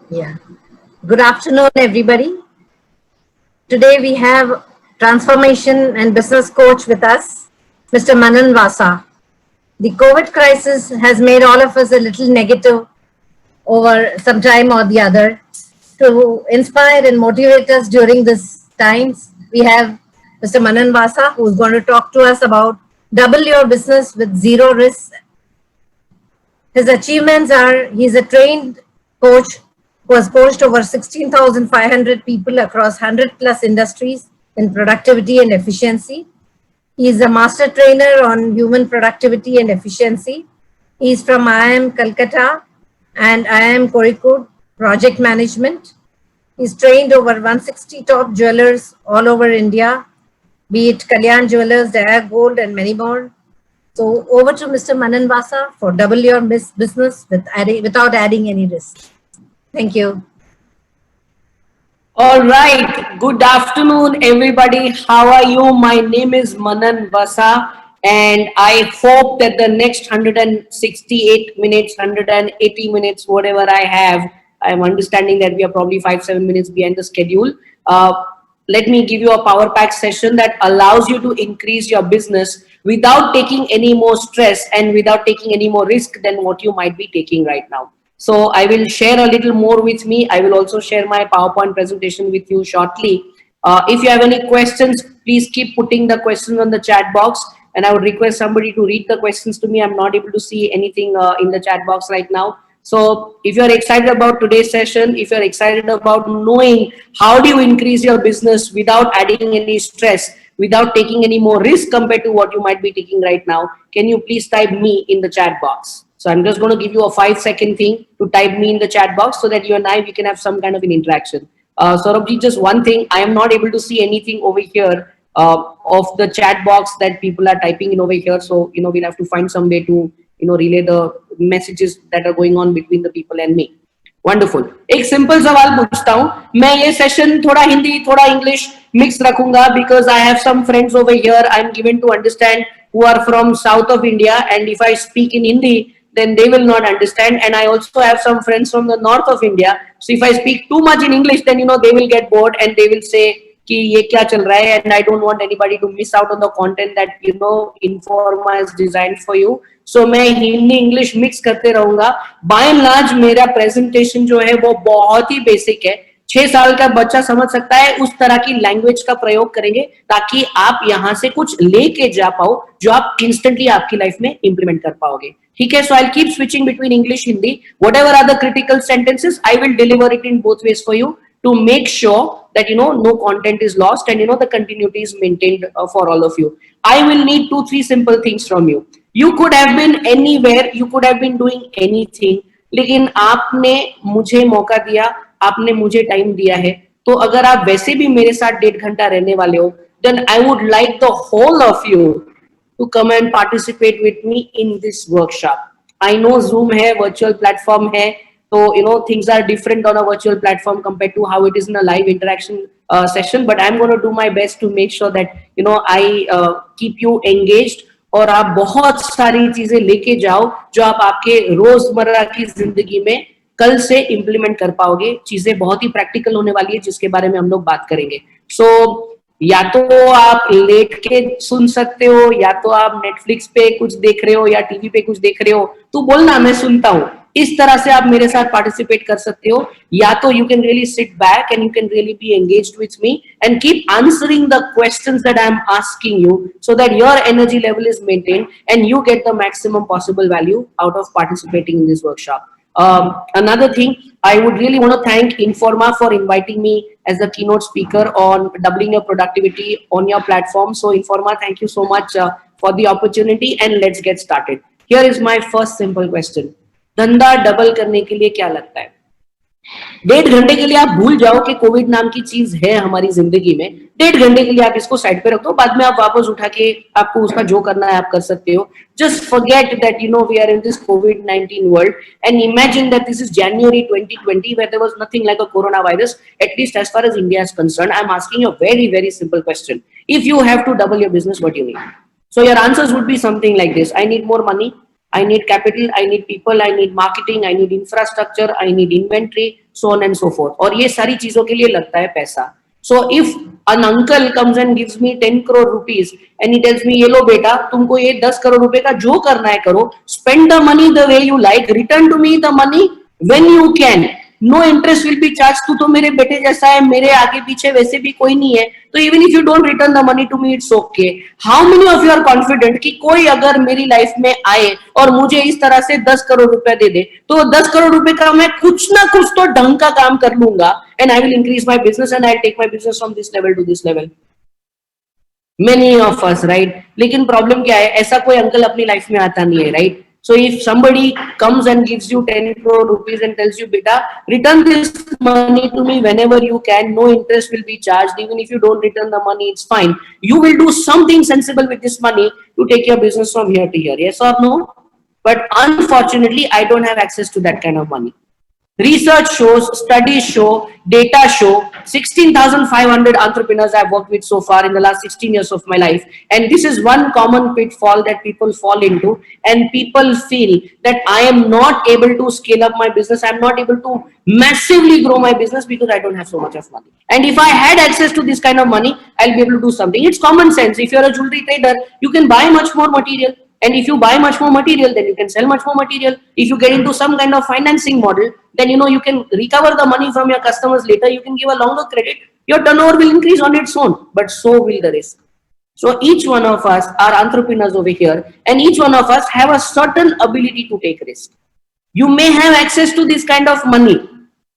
Yeah. Good afternoon, everybody. Today we have transformation and business coach with us, Mr. Manan Vasa. The COVID crisis has made all of us a little negative over some time or the other. To inspire and motivate us during this times, we have Mr. Manan Vasa, who is going to talk to us about double your business with zero risk. His achievements are he's a trained coach who has coached over 16,500 people across 100 plus industries in productivity and efficiency. He is a master trainer on human productivity and efficiency. He is from IIM Calcutta and IIM Kozhikode Project Management. He's trained over 160 top jewelers all over India, be it Kalyan Jewelers, Daya Gold, and many more. So over to Mr. Manan Vasa for double your business without adding any risk. Thank you. All right. Good afternoon, everybody. How are you? My name is Manan Vasa, and I hope that the next 168 minutes, 180 minutes, whatever I have, I'm understanding that we are probably 5-7 minutes behind the schedule. Let me give you a power pack session that allows you to increase your business without taking any more stress and without taking any more risk than what you might be taking right now. So I will share a little more with me. I will also share my PowerPoint presentation with you shortly. If you have any questions, please keep putting the questions on the chat box. And I would request somebody to read the questions to me. I'm not able to see anything in the chat box right now. So if you're excited about today's session, if you're excited about knowing how do you increase your business without adding any stress, without taking any more risk compared to what you might be taking right now, can you please type me in the chat box? So I'm just going to give you a 5-second thing to type me in the chat box so that you and I, we can have some kind of an interaction. Saurabhji, just one thing, I am not able to see anything over here of the chat box that people are typing in over here. So, we'll have to find some way to, relay the messages that are going on between the people and me. Wonderful. एक simple सवाल पूछता हूँ. मैं ये session थोड़ा हिंदी थोड़ा English mix रखूंगा because I have some friends over here. I'm given to understand who are from south of India, and if I speak in Hindi, then they will not understand. And I also have some friends from the north of India. So if I speak too much in English, then they will get bored and they will say कि ये क्या चल रहा है, and I don't want anybody to miss out on the content that Informa is designed for you. So मैं Hindi English mix करते रहूंगा. Bye and large मेरा प्रेजेंटेशन जो है वो बहुत ही बेसिक है. 6 साल का बच्चा समझ सकता है उस तरह की लैंग्वेज का प्रयोग करेंगे ताकि आप यहां से कुछ लेके जा पाओ जो आप इंस्टेंटली आपकी लाइफ में इंप्लीमेंट कर पाओगे. ठीक है. So I will keep switching between English Hindi. Whatever are the critical sentences I will deliver it in both ways for you to make sure that no content is lost and the continuity is maintained for all of you. I will need 2-3 simple things from you. You could have been anywhere, you could have been doing anything, लेकिन आपने मुझे मौका दिया, आपने मुझे time दिया है. तो अगर आप वैसे भी मेरे साथ 1.5 घंटा रहने वाले हो, then I would like the whole of you to come and participate with me in this workshop. I know Zoom है, virtual platform है, so things are different on a virtual platform compared to how it is in a live interaction session, but I'm going to do my best to make sure that I keep you engaged और आप बहुत सारी चीजें लेके जाओ जो आप आपके रोजमर्रा की जिंदगी में कल से इंप्लीमेंट कर पाओगे. चीजें बहुत ही प्रैक्टिकल होने वाली है जिसके बारे में हम लोग बात करेंगे. सो या तो आप लेट के सुन सकते हो या तो आप नेटफ्लिक्स पे कुछ देख रहे हो या टीवी पे कुछ देख रहे हो, तो बोलना मैं सुनता हूँ. इस तरह से आप मेरे साथ पार्टिसिपेट कर सकते हो. या तो you can really sit back and you can really be engaged with me and keep answering the questions that I am asking you so that your energy level is maintained and you get the maximum possible value out of participating in this workshop. Another thing, I would really want to thank Informa for inviting me as the keynote speaker on doubling your productivity on your platform. So Informa, thank you so much for the opportunity and let's get started. Here is my first simple question. धंधा double करने के लिए क्या लगता है? 1.5 घंटे के लिए आप भूल जाओ कि कोविड नाम की चीज है हमारी जिंदगी में. 1.5 घंटे के लिए आप इसको साइड पे रख दो, बाद में आप वापस उठा के आपको उसका जो करना है आप कर सकते हो. Just forget that we are in this COVID-19 world and imagine that this is January 2020 where there was nothing like a coronavirus, at least as far as India is concerned. I'm asking you a very, very simple question. If you have to double your business, what do you need? So your answers would be something like this. I need more money. I need capital, I need people, I need marketing, I need infrastructure, I need inventory. so on and so forth. और ये सारी चीजों के लिए लगता है पैसा. So if an uncle comes and gives me 10 crore rupees and he tells me, ये लो बेटा, तुमको ये 10 करोड़ रुपए का जो करना है करो, spend the money the way you like, return to me the money when you can. No interest will be charged. तू तो मेरे बेटे जैसा है, मेरे आगे पीछे वैसे भी कोई नहीं है, तो even if you don't return the money to me, it's okay. How many of you are confident कि कोई अगर मेरी लाइफ में आए और मुझे इस तरह से 10 करोड़ रुपए दे दे, तो 10 करोड़ रुपए का मैं कुछ ना कुछ तो ढंग का काम कर लूंगा, and I will increase my business and I'll take my business from this level to this level. Many of us, right? लेकिन प्रॉब्लम क्या है, ऐसा कोई अंकल अपनी लाइफ में आता नहीं है, right? So if somebody comes and gives you 10 crore rupees and tells you, beta, return this money to me whenever you can, no interest will be charged, even if you don't return the money, it's fine. You will do something sensible with this money to take your business from here to here, yes or no? But unfortunately, I don't have access to that kind of money. Research shows, studies show, data show, 16,500 entrepreneurs I've worked with so far in the last 16 years of my life. And this is one common pitfall that people fall into. And people feel that I am not able to scale up my business. I'm not able to massively grow my business because I don't have so much of money. And if I had access to this kind of money, I'll be able to do something. It's common sense. If you're a jewelry trader, you can buy much more material. And if you buy much more material, then you can sell much more material. If you get into some kind of financing model, then you can recover the money from your customers later. You can give a longer credit. Your turnover will increase on its own, but so will the risk. So each one of us are entrepreneurs over here, and each one of us have a certain ability to take risk. You may have access to this kind of money,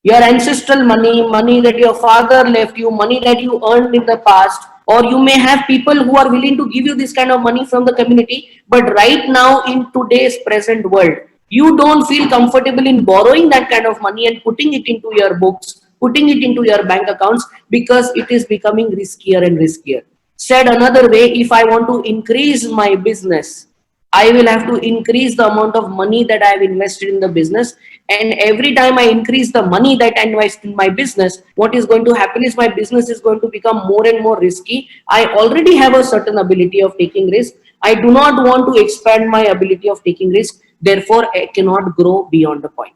your ancestral money, money that your father left you, money that you earned in the past, or you may have people who are willing to give you this kind of money from the community. But right now in today's present world, you don't feel comfortable in borrowing that kind of money and putting it into your books, putting it into your bank accounts, because it is becoming riskier and riskier. Said another way, if I want to increase my business, I will have to increase the amount of money that I have invested in the business. And every time I increase the money that I invest in my business, what is going to happen is my business is going to become more and more risky. I already have a certain ability of taking risk. I do not want to expand my ability of taking risk. Therefore, I cannot grow beyond the point.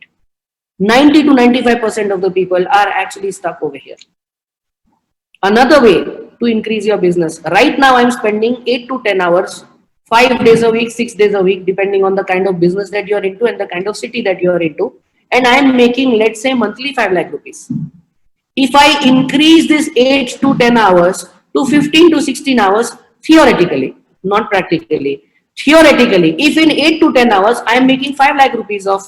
90 to 95% of the people are actually stuck over here. Another way to increase your business. Right now, I'm spending 8 to 10 hours 5 days a week, 6 days a week, depending on the kind of business that you're into and the kind of city that you're into. And I'm making, let's say, monthly 5 lakh rupees. If I increase this 8 to 10 hours to 15 to 16 hours, theoretically, not practically, theoretically, if in 8 to 10 hours, I'm making 5 lakh rupees of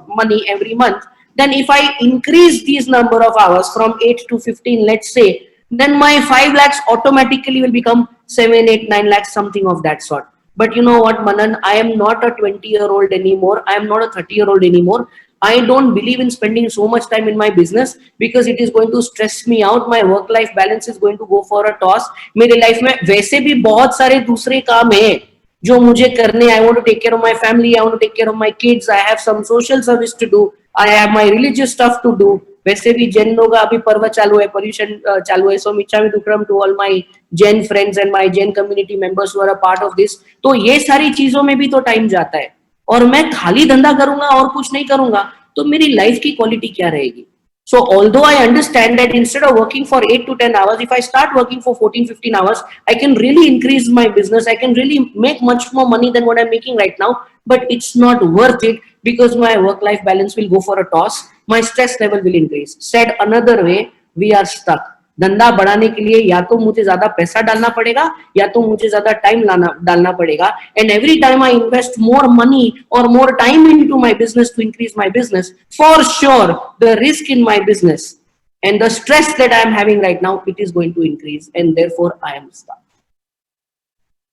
money every month, then if I increase these number of hours from 8 to 15, let's say, then my 5 lakhs automatically will become 7, 8, 9 lakhs, something of that sort. But you know what, Manan, I am not a 20-year-old anymore. I am not a 30-year-old anymore. I don't believe in spending so much time in my business because it is going to stress me out. My work-life balance is going to go for a toss. मेरे life में वैसे भी बहुत सारे दूसरे काम हैं जो मुझे करने. I want to take care of my family. I want to take care of my kids. I have some social service to do. I have my religious stuff to do. वैसे भी जैन लोग अभी पर्व चालू है, पर्यूषण चालू है. So मिच्छामि दुक्कडम to all my Jain friends and my Jain community members who are a part of this. तो ये सारी चीजों में भी तो टाइम जाता है और मैं खाली धंधा करूंगा और कुछ नहीं करूंगा तो मेरी लाइफ की क्वालिटी क्या रहेगी? So although I understand that instead of working for 8 to 10 hours, if I start working for 14, 15 hours, I can really increase my business. I can really make much more money than what I'm making right now, but it's not worth it because my work-life balance will go for a toss. My stress level will increase. Said another way, we are stuck. धंधा बढ़ाने के लिए या तो मुझे ज्यादा पैसा डालना पड़ेगा या तो मुझे ज्यादा टाइम डालना पड़ेगा. And every time I invest more money or more time into my business to increase my business, for sure the risk in my business and the stress that I am having right now, it is going to increase and therefore I am stuck.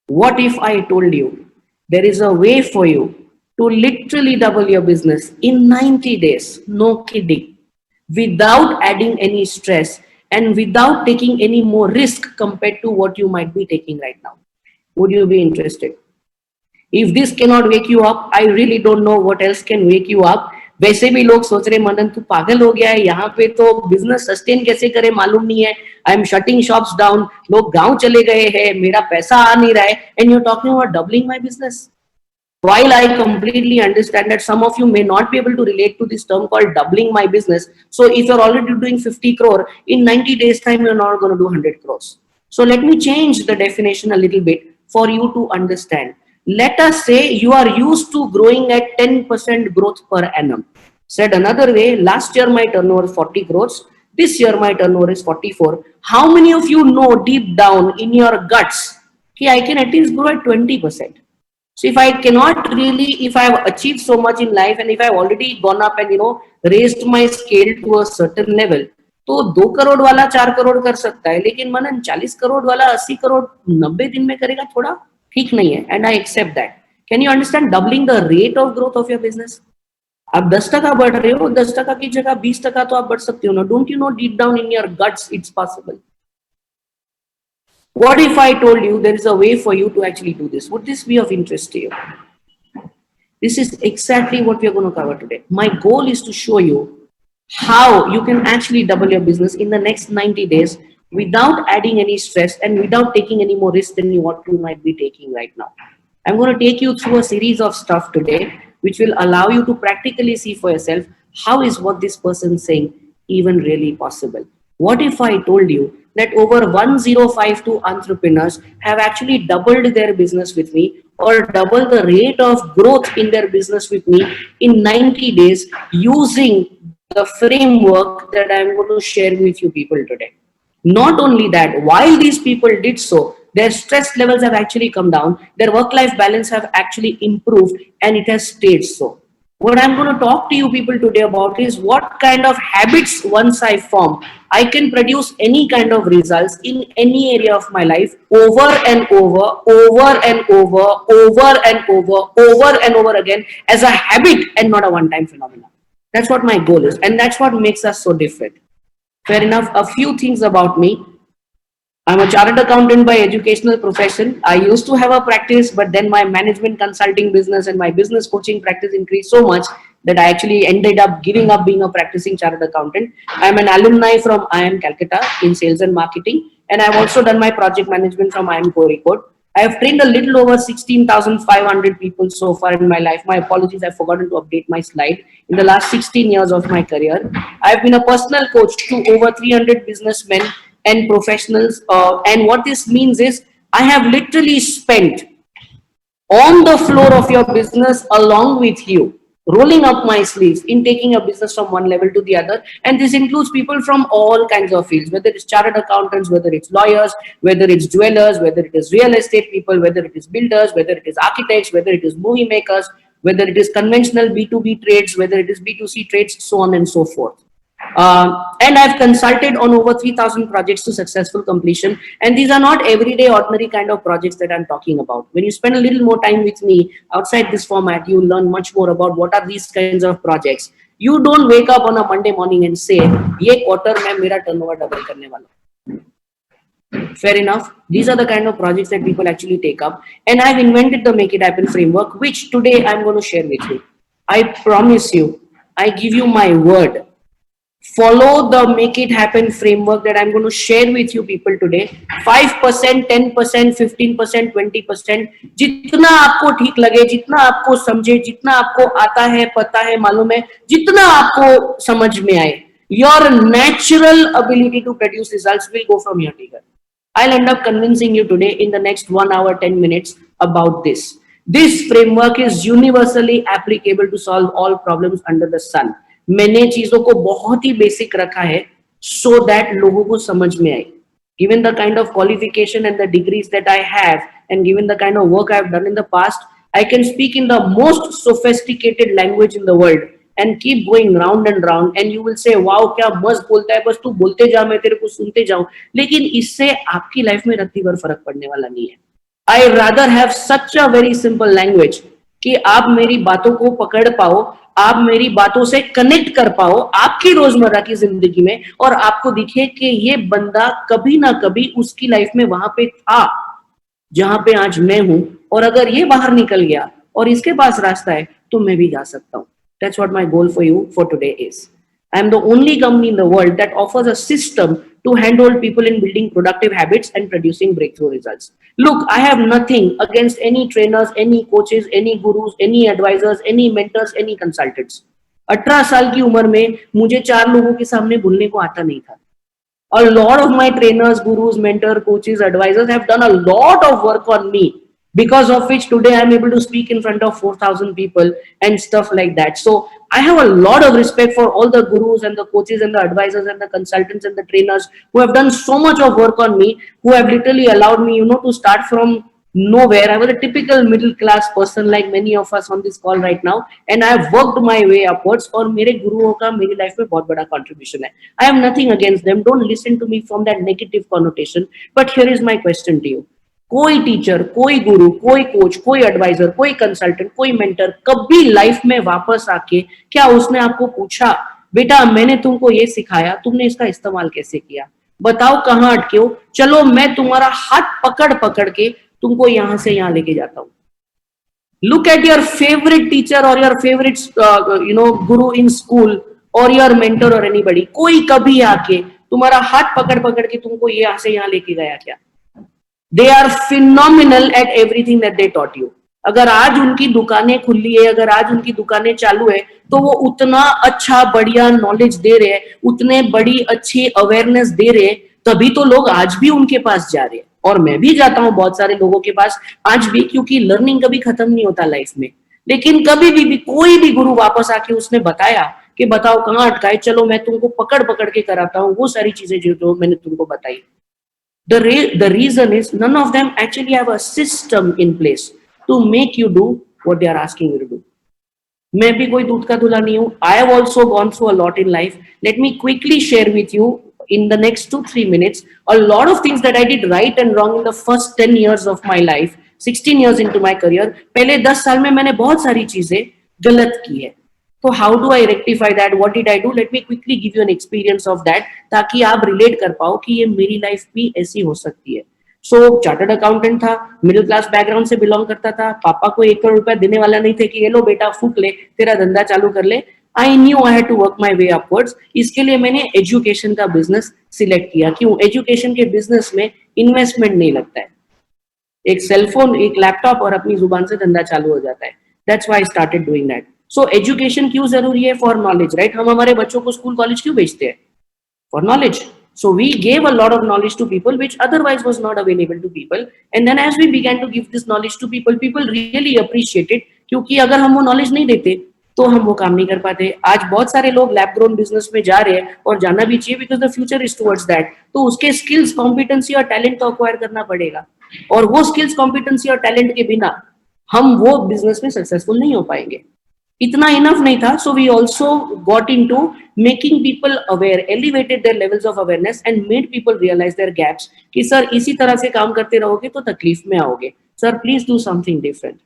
What if I told you there is a way for you to literally double your business in 90 days, no kidding, without adding any stress and without taking any more risk compared to what you might be taking right now? Would you be interested? If this cannot wake you up, I really don't know what else can wake you up. वैसे भी लोग सोच रहे मनन तू पागल हो गया है, यहाँ पे तो बिजनेस सस्टेन कैसे करे मालूम नहीं है. I am shutting shops down, लोग गांव चले गए हैं, मेरा पैसा आ नहीं रहा है, and you are talking about doubling my business. While I completely understand that some of you may not be able to relate to this term called doubling my business. So if you're already doing 50 crore, in 90 days time, you're not going to do 100 crores. So let me change the definition a little bit for you to understand. Let us say you are used to growing at 10% growth per annum. Said another way, last year my turnover is 40 crores. This year my turnover is 44. How many of you know deep down in your guts, okay, I can at least grow at 20%? So if I cannot really, if I have achieved so much in life and if I have already gone up and raised my scale to a certain level, तो 2 करोड़ वाला 4 करोड़ कर सकता है, लेकिन मनन 40 करोड़ वाला 80 करोड़ 90 दिन में करेगा, थोड़ा ठीक नहीं है. And I accept that. Can you understand doubling the rate of growth of your business? आप 10% बढ़ रहे हो, 10% की जगह 20% तो आप बढ़ सकते हो ना. Don't you know deep down in your guts it's possible? What if I told you there is a way for you to actually do this? Would this be of interest to you? This is exactly what we are going to cover today. My goal is to show you how you can actually double your business in the next 90 days without adding any stress and without taking any more risk than what you might be taking right now. I'm going to take you through a series of stuff today, which will allow you to practically see for yourself how is what this person is saying even really possible. What if I told you that over 1052 entrepreneurs have actually doubled their business with me or double the rate of growth in their business with me in 90 days using the framework that I'm going to share with you people today? Not only that, while these people did so, their stress levels have actually come down, their work-life balance have actually improved, and it has stayed so. What I'm going to talk to you people today about is what kind of habits once I form, I can produce any kind of results in any area of my life over and over, over and over, over and over, over and over again as a habit and not a one-time phenomenon. That's what my goal is, and that's what makes us so different. Fair enough. A few things about me. I'm a chartered accountant by educational profession. I used to have a practice, but then my management consulting business and my business coaching practice increased so much that I actually ended up giving up being a practicing chartered accountant. I'm an alumni from IIM Calcutta in sales and marketing, and I've also done my project management from IIM Kozhikode. I have trained a little over 16,500 people so far in my life. My apologies, I've forgotten to update my slide. In the last 16 years of my career, I've been a personal coach to over 300 businessmen and professionals. And what this means is I have literally spent on the floor of your business along with you, rolling up my sleeves in taking a business from one level to the other. And this includes people from all kinds of fields, whether it's chartered accountants, whether it's lawyers, whether it's jewelers, whether it is real estate people, whether it is builders, whether it is architects, whether it is movie makers, whether it is conventional B2B trades, whether it is B2C trades, so on and so forth. And I've consulted on over 3,000 projects to successful completion. And these are not everyday ordinary kind of projects that I'm talking about. When you spend a little more time with me outside this format, you'll learn much more about what are these kinds of projects. You don't wake up on a Monday morning and say, "Ye quarter mein mera turnover double karne wala." Fair enough. These are the kind of projects that people actually take up. And I've invented the Make It Happen framework, which today I'm going to share with you. I promise you, I give you my word. Follow the Make It Happen framework that I'm going to share with you people today. 5%, 10%, 15%, 20%, जितना आपको ठीक लगे, जितना आपको समझे, जितना आपको आता है, पता है, मालूम है, जितना आपको समझ में आए, your natural ability to produce results will go from your trigger. I'll end up convincing you today in the next 1 hour, 10 minutes about this. This framework is universally applicable to solve all problems under the sun. मैंने चीजों को बहुत ही basic रखा है so that लोगों को समझ में आए. Given the kind of qualification and the degrees that I have, and given the kind of work I've done in the past, I can speak in the most sophisticated language in the world and keep going round and round, and you will say, wow, क्या मस्त बोलता है, बस तू बोलते जा, मैं तेरे को सुनते जाऊं. लेकिन इससे आपकी लाइफ में रत्ती भर फर्क पड़ने वाला नहीं है. I rather have such a very simple language कि आप मेरी बातों को पकड़ पाओ, आप मेरी बातों से कनेक्ट कर पाओ आपकी रोजमर्रा की जिंदगी में, और आपको दिखे कि ये बंदा कभी ना कभी उसकी लाइफ में वहां पे था जहां पे आज मैं हूं, और अगर ये बाहर निकल गया और इसके पास रास्ता है तो मैं भी जा सकता हूं. That's what my goal for you for today is. I am the only company in the world that offers a system to handhold people in building productive habits and producing breakthrough results. Look, I have nothing against any trainers, any coaches, any gurus, any advisors, any mentors, any consultants. 18 साल की उम्र में मुझे 4 लोगों के सामने बोलने को आता नहीं था. A lot of my trainers, gurus, mentor, coaches, advisors have done a lot of work on me, because of which today I'm able to speak in front of 4,000 people and stuff like that. So I have a lot of respect for all the gurus and the coaches and the advisors and the consultants and the trainers who have done so much of work on me, who have literally allowed me, to start from nowhere. I was a typical middle class person like many of us on this call right now, and I have worked my way upwards. और मेरे गुरुओं का मेरी life में बहुत बड़ा contribution है. I have nothing against them. Don't listen to me from that negative connotation. But here is my question to you. कोई टीचर, कोई गुरु, कोई कोच, कोई एडवाइजर, कोई कंसल्टेंट, कोई मेंटर कभी लाइफ में वापस आके क्या उसने आपको पूछा, बेटा मैंने तुमको ये सिखाया, तुमने इसका इस्तेमाल कैसे किया, बताओ कहाँ अटके हो, चलो मैं तुम्हारा हाथ पकड़ पकड़ के तुमको यहां से यहां लेके जाता हूं. Look at your favorite teacher or your favorite guru in school or your mentor or anybody. कोई कभी आके तुम्हारा हाथ पकड़ पकड़ के तुमको यहाँ से यहाँ लेके गया क्या? They are phenomenal at everything that they taught you. अगर आज उनकी दुकानें खुली है, अगर आज उनकी दुकानें चालू है, तो वो उतना अच्छा बढ़िया नॉलेज दे रहे हैं, उतने बड़ी अच्छी अवेयरनेस दे रहे हैं, तभी तो लोग आज भी उनके पास जा रहे हैं. और मैं भी जाता हूं बहुत सारे लोगों के पास आज भी, क्योंकि लर्निंग कभी खत्म नहीं होता लाइफ में. लेकिन कभी भी कोई भी गुरु वापस आके उसने बताया कि बताओ कहाँ अटकाए, चलो मैं तुमको पकड़ पकड़ के कराता हूँ वो सारी चीजें जो मैंने तुमको बताई. The reason is none of them actually have a system in place to make you do what they are asking you to do. मैं भी कोई दूध का धुला नहीं हूँ. I have also gone through a lot in life. Let me quickly share with you in the next 2-3 minutes a lot of things that I did right and wrong in the first 10 years of my life, 16 years into my career. पहले 10 साल में मैंने बहुत सारी चीजें गलत की है. तो how do I rectify that? What did I do? Let me quickly give you an experience of that, ताकि आप relate कर पाओ कि ये मेरी लाइफ भी ऐसी हो सकती है. So चार्टर्ड अकाउंटेंट था, मिडिल क्लास बैकग्राउंड से बिलोंग करता था, पापा को 1 करोड़ रुपया देने वाला नहीं थे कि ये लो बेटा फूक ले, तेरा धंधा चालू कर ले. I knew I had to work my way upwards. इसके लिए मैंने एजुकेशन का बिजनेस सिलेक्ट किया. क्यों? एजुकेशन के बिजनेस में इन्वेस्टमेंट नहीं लगता है. एक सेलफोन, एक लैपटॉप और अपनी जुबान से धंधा चालू हो जाता है. That's why I started doing that. So education क्यों जरूरी है? For knowledge, right? हम हमारे बच्चों को स्कूल कॉलेज क्यों भेजते हैं? For knowledge. So we gave a lot of knowledge to people which otherwise was not available to people. And then as we began to give this knowledge to people, people really appreciated. क्योंकि अगर हम वो knowledge नहीं देते तो हम वो काम नहीं कर पाते. आज बहुत सारे लोग लैब ग्रोन बिजनेस में जा रहे हैं और जाना भी चाहिए, because the future is towards that. तो उसके स्किल्स, कॉम्पिटेंसी और टैलेंट को अक्वायर करना पड़ेगा, और वो स्किल्स, कॉम्पिटेंसी और टैलेंट के बिना हम वो बिजनेस में सक्सेसफुल नहीं हो पाएंगे. इतना इनफ नहीं था. So we also got into making people aware, elevated there levels of awareness and made people realise there gaps कि सर इसी तरह से काम करते रहोगे तो तकलीफ में आओगे, sir please do something different.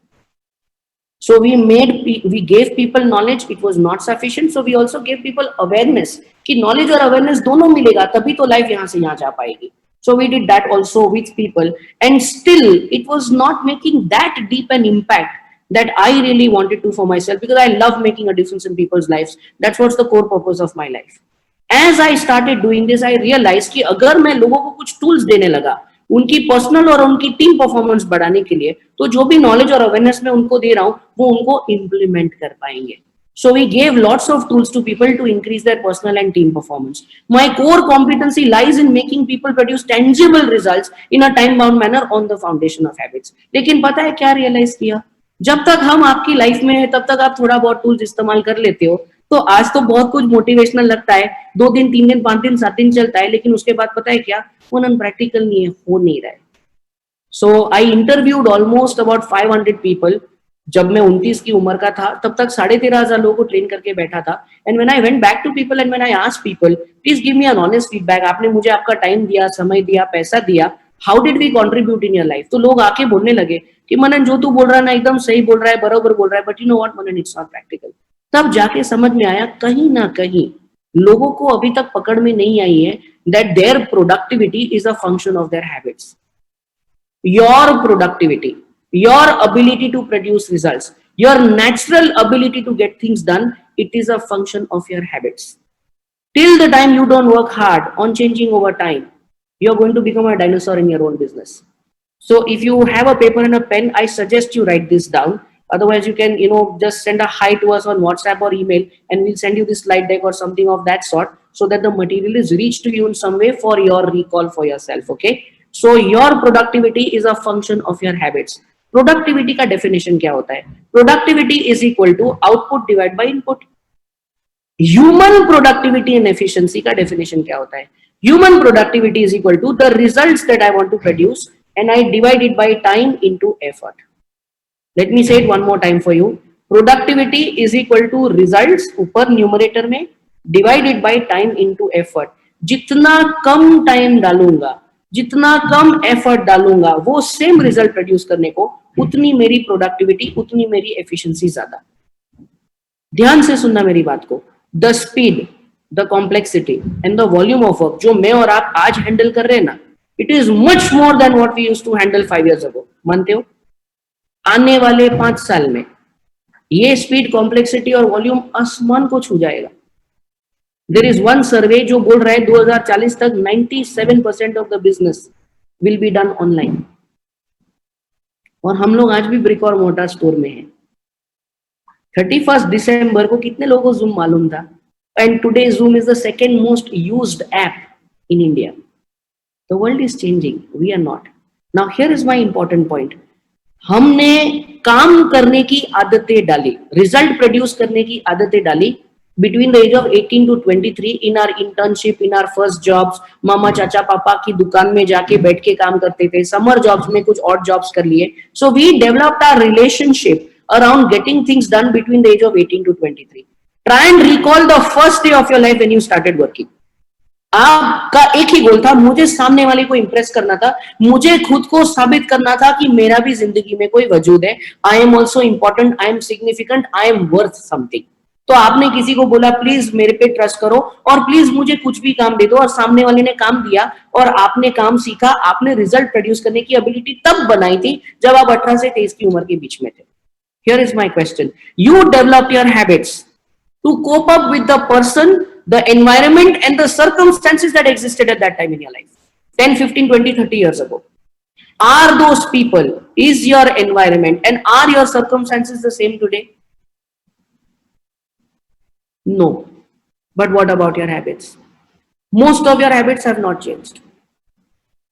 So we gave people knowledge. It was not sufficient. So we also gave people awareness कि knowledge और awareness दोनों मिलेगा तभी तो life यहाँ से यहाँ जा पाएगी. So we did that also with people, and still it was not making that deep an impact that I really wanted to for myself, because I love making a difference in people's lives. That's what's the core purpose of my life. As I started doing this, I realized कि अगर मैं लोगों को कुछ tools देने लगा उनकी personal और उनकी टीम परफॉर्मेंस बढ़ाने के लिए, तो जो भी नॉलेज और अवेयरनेस मैं उनको दे रहा हूं वो उनको इंप्लीमेंट कर पाएंगे. So we gave lots of tools to people to increase their personal and team performance. My core competency lies in making people produce tangible results in a time-bound manner on the foundation of habits. लेकिन पता है क्या realise किया? जब तक हम आपकी life में है तब तक आप थोड़ा बहुत टूल्स इस्तेमाल कर लेते हो. तो आज तो बहुत कुछ मोटिवेशनल लगता है, 2 दिन 3 दिन 5 दिन 7 दिन चलता है, लेकिन उसके बाद पता है क्या? वो नॉन प्रैक्टिकल नहीं है, हो नहीं रहा है. So I interviewed almost about 500 people. जब मैं 29 की उम्र का था तब तक 13,500 लोगों को ट्रेन करके बैठा था. And when I went back to people and when I asked people, please give me an honest feedback, आपने मुझे आपका टाइम दिया, समय दिया, पैसा दिया, how did we contribute in your life? तो लोग आके बोलने लगे कि मनन जो तू बोल रहा है ना एकदम सही बोल रहा है, बराबर बोल रहा है, but you know what Manan, it's not practical. तब जाके समझ में आया कहीं ना कहीं लोगों को अभी तक पकड़ में नहीं आई है that their productivity is a function of their habits. Your productivity, your ability to produce results, your natural ability to get things done, it is a function of your habits. Till the time you don't work hard on changing over time, you're going to become a dinosaur in your own business. So if you have a paper and a pen, I suggest you write this down. Otherwise, you can, just send a hi to us on WhatsApp or email, and we'll send you this slide deck or something of that sort, so that the material is reached to you in some way for your recall for yourself. Okay. So your productivity is a function of your habits. Productivity का definition क्या होता है? Productivity is equal to output divided by input. Human productivity and efficiency का definition क्या होता है? Human productivity is equal to the results that I want to produce and I divide it by time into effort. Let me say it one more time for you. Productivity is equal to results ऊपर numerator में, divided by time into effort. जितना कम time डालूंगा, जितना कम effort डालूंगा, वो same result produce करने को, उतनी मेरी प्रोडक्टिविटी, उतनी मेरी एफिशिएंसी ज्यादा. ध्यान से सुनना मेरी बात को. The speed, the complexity and the volume of work जो मैं और आप आज हैंडल कर रहे हैं ना, it is much more than what we used to handle 5 years ago. मानते हो? आने वाले 5 साल में ये स्पीड, कॉम्प्लेक्सिटी और वॉल्यूम आसमान को छू जाएगा. There is one survey जो बोल रहा है 2040 तक 97% of the business will be done online. और हम लोग आज भी ब्रिक और मोर्टार स्टोर में हैं. 31 दिसंबर को कितने लोगों को जूम मालूम था? And today Zoom is the second most used app in India. The world is changing, we are not. Now here is my important point. हमने काम करने की आदतें डाली, रिजल्ट प्रोड्यूस करने की आदतें डाली between the age of 18 to 23 in our internship, in our first jobs. मामा चाचा पापा की दुकान में जाके बैठ के काम करते थे. समर जॉब्स में कुछ और जॉब्स कर लिए. So we developed our relationship around getting things done between the age of 18 to 23. Try and recall the first day of your life when you started working. आपका एक ही गोल था, मुझे सामने वाले को इंप्रेस करना था, मुझे खुद को साबित करना था कि मेरा भी जिंदगी में कोई वजूद है. I am also important, I am significant, I am worth something. तो आपने किसी को बोला प्लीज मेरे पे ट्रस्ट करो और प्लीज मुझे कुछ भी काम दे दो, और सामने वाले ने काम दिया और आपने काम सीखा. आपने रिजल्ट प्रोड्यूस करने की एबिलिटी तब बनाई थी जब आप 18 से 23 की उम्र के बीच में थे. Here is my question. You developed your habits to cope up with the person, the environment and the circumstances that existed at that time in your life. 10, 15, 20, 30 years ago. Are those people, is your environment and are your circumstances the same today? No. But what about your habits? Most of your habits have not changed.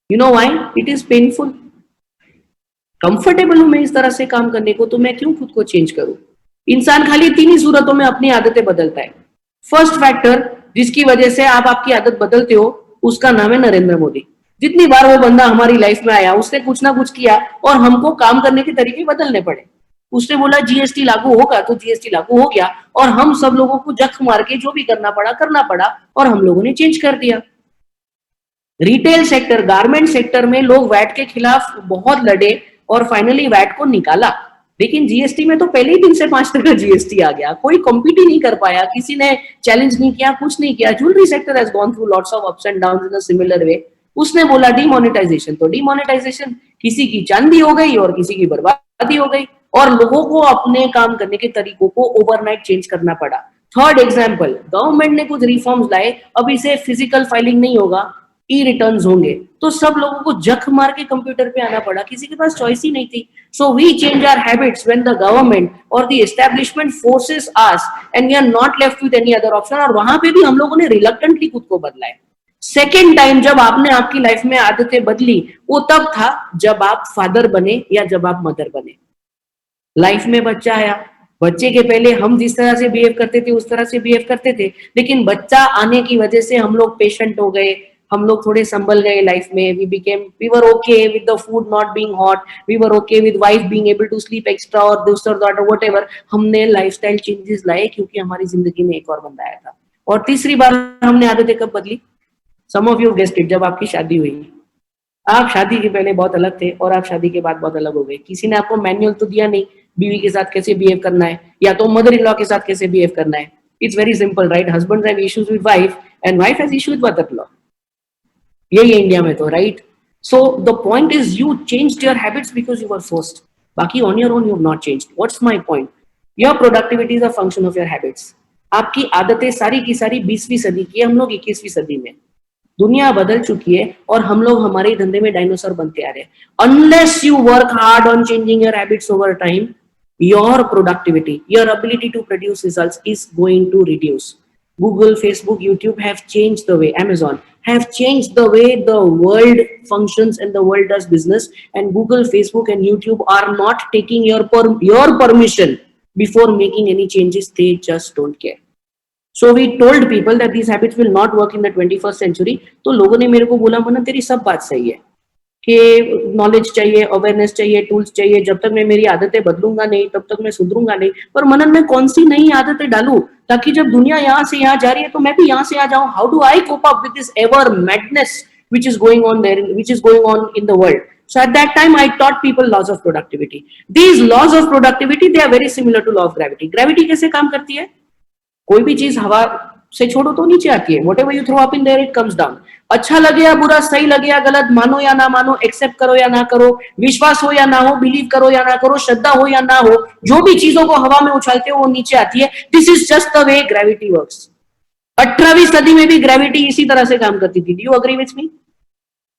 You know why? It is painful. Comfortable हूं मैं इस तरह से काम करने को, तो मैं क्यों खुद को चेंज करूं? इंसान खाली 3 ही सूरतों में अपनी आदतें बदलता है. फर्स्ट फैक्टर जिसकी वजह से आप आपकी आदत बदलते हो, उसका नाम है नरेंद्र मोदी. जितनी बार वो बंदा हमारी लाइफ में आया, उसने कुछ ना कुछ किया और हमको काम करने के तरीके बदलने पड़े. उसने बोला जीएसटी लागू होगा, तो जीएसटी लागू हो गया और हम सब लोगों को जख मार के जो भी करना पड़ा और हम लोगों ने चेंज कर दिया. रिटेल सेक्टर, गारमेंट सेक्टर में लोग वैट के खिलाफ बहुत लड़े और फाइनली वैट को निकाला. लेकिन जीएसटी में तो पहले ही दिन से 5% जीएसटी आ गया. कोई कॉम्पीट ही नहीं कर पाया, किसी ने चैलेंज नहीं किया, कुछ नहीं किया. Jewellery sector has gone through lots of ups and downs in a similar way. उसने बोला डिमोनेटाइजेशन, तो डिमोनेटाइजेशन, किसी की चांदी हो गई और किसी की बर्बादी हो गई और लोगों को अपने काम करने के तरीकों को ओवरनाइट चेंज करना पड़ा. थर्ड एग्जाम्पल, गवर्नमेंट ने कुछ रिफॉर्म्स लाए, अब इसे फिजिकल फाइलिंग नहीं होगा, ई रिटर्न्स होंगे, तो सब लोगों को जख मार के कंप्यूटर पे आना पड़ा. किसी के पास चॉइस ही नहीं थी. So we change our habits when the government और the establishment forces us and we are not left with any other option. और वहां पे भी हम लोगों ने रिलक्टेंटली खुद को बदला है. सेकेंड टाइम जब आपने आपकी लाइफ में आदतें बदली, वो तब था जब आप फादर बने या जब आप मदर बने. लाइफ में बच्चा आया, बच्चे के पहले हम जिस तरह से बिहेव करते थे उस तरह से बिहेव करते थे, लेकिन बच्चा आने की वजह से हम लोग पेशेंट हो गए, हम लोग थोड़े संभल गए लाइफ में. we were okay with the food not being hot, we were okay with wife being able to sleep extra or this or that or whatever. हमने लाइफस्टाइल चेंजेस लाए क्योंकि हमारी जिंदगी में एक और बंदा आया था. और तीसरी बार हमने आदतें कब बदली? Some of you guessed it, जब आपकी शादी हुई. आप शादी के पहले बहुत अलग थे और आप शादी के बाद बहुत अलग हो गए. किसी ने आपको मैनुअल तो दिया नहीं बीवी के साथ कैसे बिहेव करना है या तो मदर इन लॉ के साथ कैसे बिहेव करना है. It's very simple, right? Husband have issues with wife and wife has issues with mother in law. यही है इंडिया में तो, right? So the point is you changed your habits because you were forced. बाकी on your own you have not changed. What's my point? Your productivity is a function of your habits. आपकी आदतें सारी की सारी 20वीं सदी की है, हम लोग 21वीं सदी में। दुनिया बदल चुकी है और हम लोग हमारे ही धंधे में डायनासोर बनते आ रहे हैं। Unless you work hard on changing your habits over time, your productivity, your ability to produce results is going to reduce. Google, Facebook, YouTube have changed the way, Amazon have changed the way the world functions and the world does business. And Google, Facebook, and YouTube are not taking your permission before making any changes. They just don't care. So we told people that these habits will not work in the 21st century. तो लोगों ने मेरे को बोला, मना तेरी सब बात सही है कि नॉलेज चाहिए, अवेयरनेस चाहिए, टूल्स चाहिए, जब तक मैं मेरी आदतें बदलूंगा नहीं तब तक मैं सुधरूंगा नहीं। पर मनन में कौन सी नई आदतें डालूं ताकि जब दुनिया यहाँ से यहाँ जा रही है तो मैं भी यहाँ से यहाँ जाऊं? How do I cope up with this ever madness which is going on there, which is going on in the world? So at that time I taught people laws of productivity. These laws of productivity, they are very similar to law of gravity. Gravity कैसे काम करती है? कोई भी चीज हवा से छोड़ो तो नीचे आती है। Whatever you throw up in there, it comes down. अच्छा लगे या बुरा, सही लगे या गलत, मानो या ना मानो, एक्सेप्ट करो या ना करो, विश्वास हो या ना हो, बिलीव करो या ना करो, श्रद्धा हो या ना हो, जो भी चीजों को हवा में उछालते हो वो नीचे आती है। This is just the way gravity works. 18वीं सदी में भी ग्रेविटी इसी तरह से काम करती थी। Do you agree with me?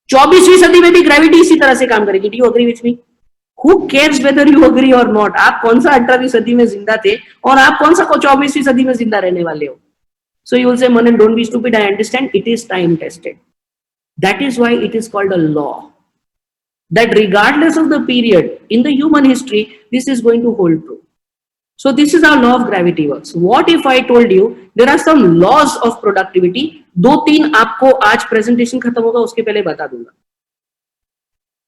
24वीं सदी में भी ग्रेविटी इसी तरह से काम करेगी। Do you agree with me? Who cares whether you agree or not? आप कौन सा 18वीं सदी में जिंदा थे और आप कौन सा 24वीं सदी में जिंदा रहने वाले हो? So you will say, Manan, don't be stupid. I understand. It is time tested. That is why it is called a law. That regardless of the period in the human history, this is going to hold true. So this is how law of gravity works. What if I told you there are some laws of productivity? 2-3 आपको आज presentation खत्म होगा उसके पहले बता दूंगा।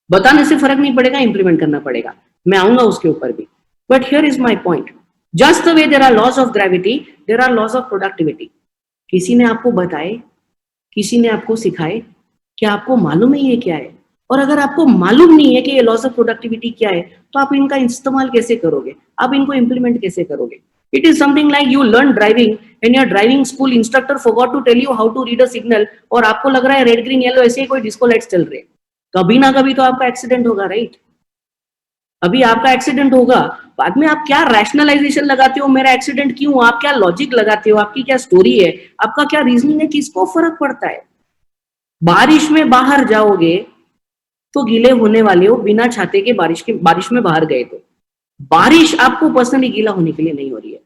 बताने से फर्क नहीं पड़ेगा, इंप्लीमेंट करना पड़ेगा। मैं आऊंगा उसके ऊपर भी। But here is my point. Just the way there are laws of gravity, there are laws of productivity. किसी ने आपको बताए, किसी ने आपको सिखाए, क्या आपको मालूम है ये क्या है? और अगर आपको मालूम नहीं है कि ये लॉज ऑफ प्रोडक्टिविटी क्या है, तो आप इनका इस्तेमाल कैसे करोगे? आप इनको इंप्लीमेंट कैसे करोगे? It is something like you learn driving and your driving school instructor forgot to tell you how to read a signal, और आपको लग रहा है रेड ग्रीन येलो ऐसे ही कोई डिस्को लाइट्स चल रहे हैं। कभी ना कभी तो आपका एक्सीडेंट होगा, राइट? अभी आपका एक्सीडेंट होगा, बाद में आप क्या रैशनलाइजेशन लगाते हो, मेरा एक्सीडेंट क्यों? आप क्या लॉजिक लगाते हो? आपकी क्या स्टोरी है? आपका क्या रीजनिंग है? किसको फर्क पड़ता है? बारिश में बाहर जाओगे तो गीले होने वाले हो, बिना छाते के बारिश में बाहर गए तो बारिश आपको पर्सनली गीला होने के लिए नहीं हो रही है।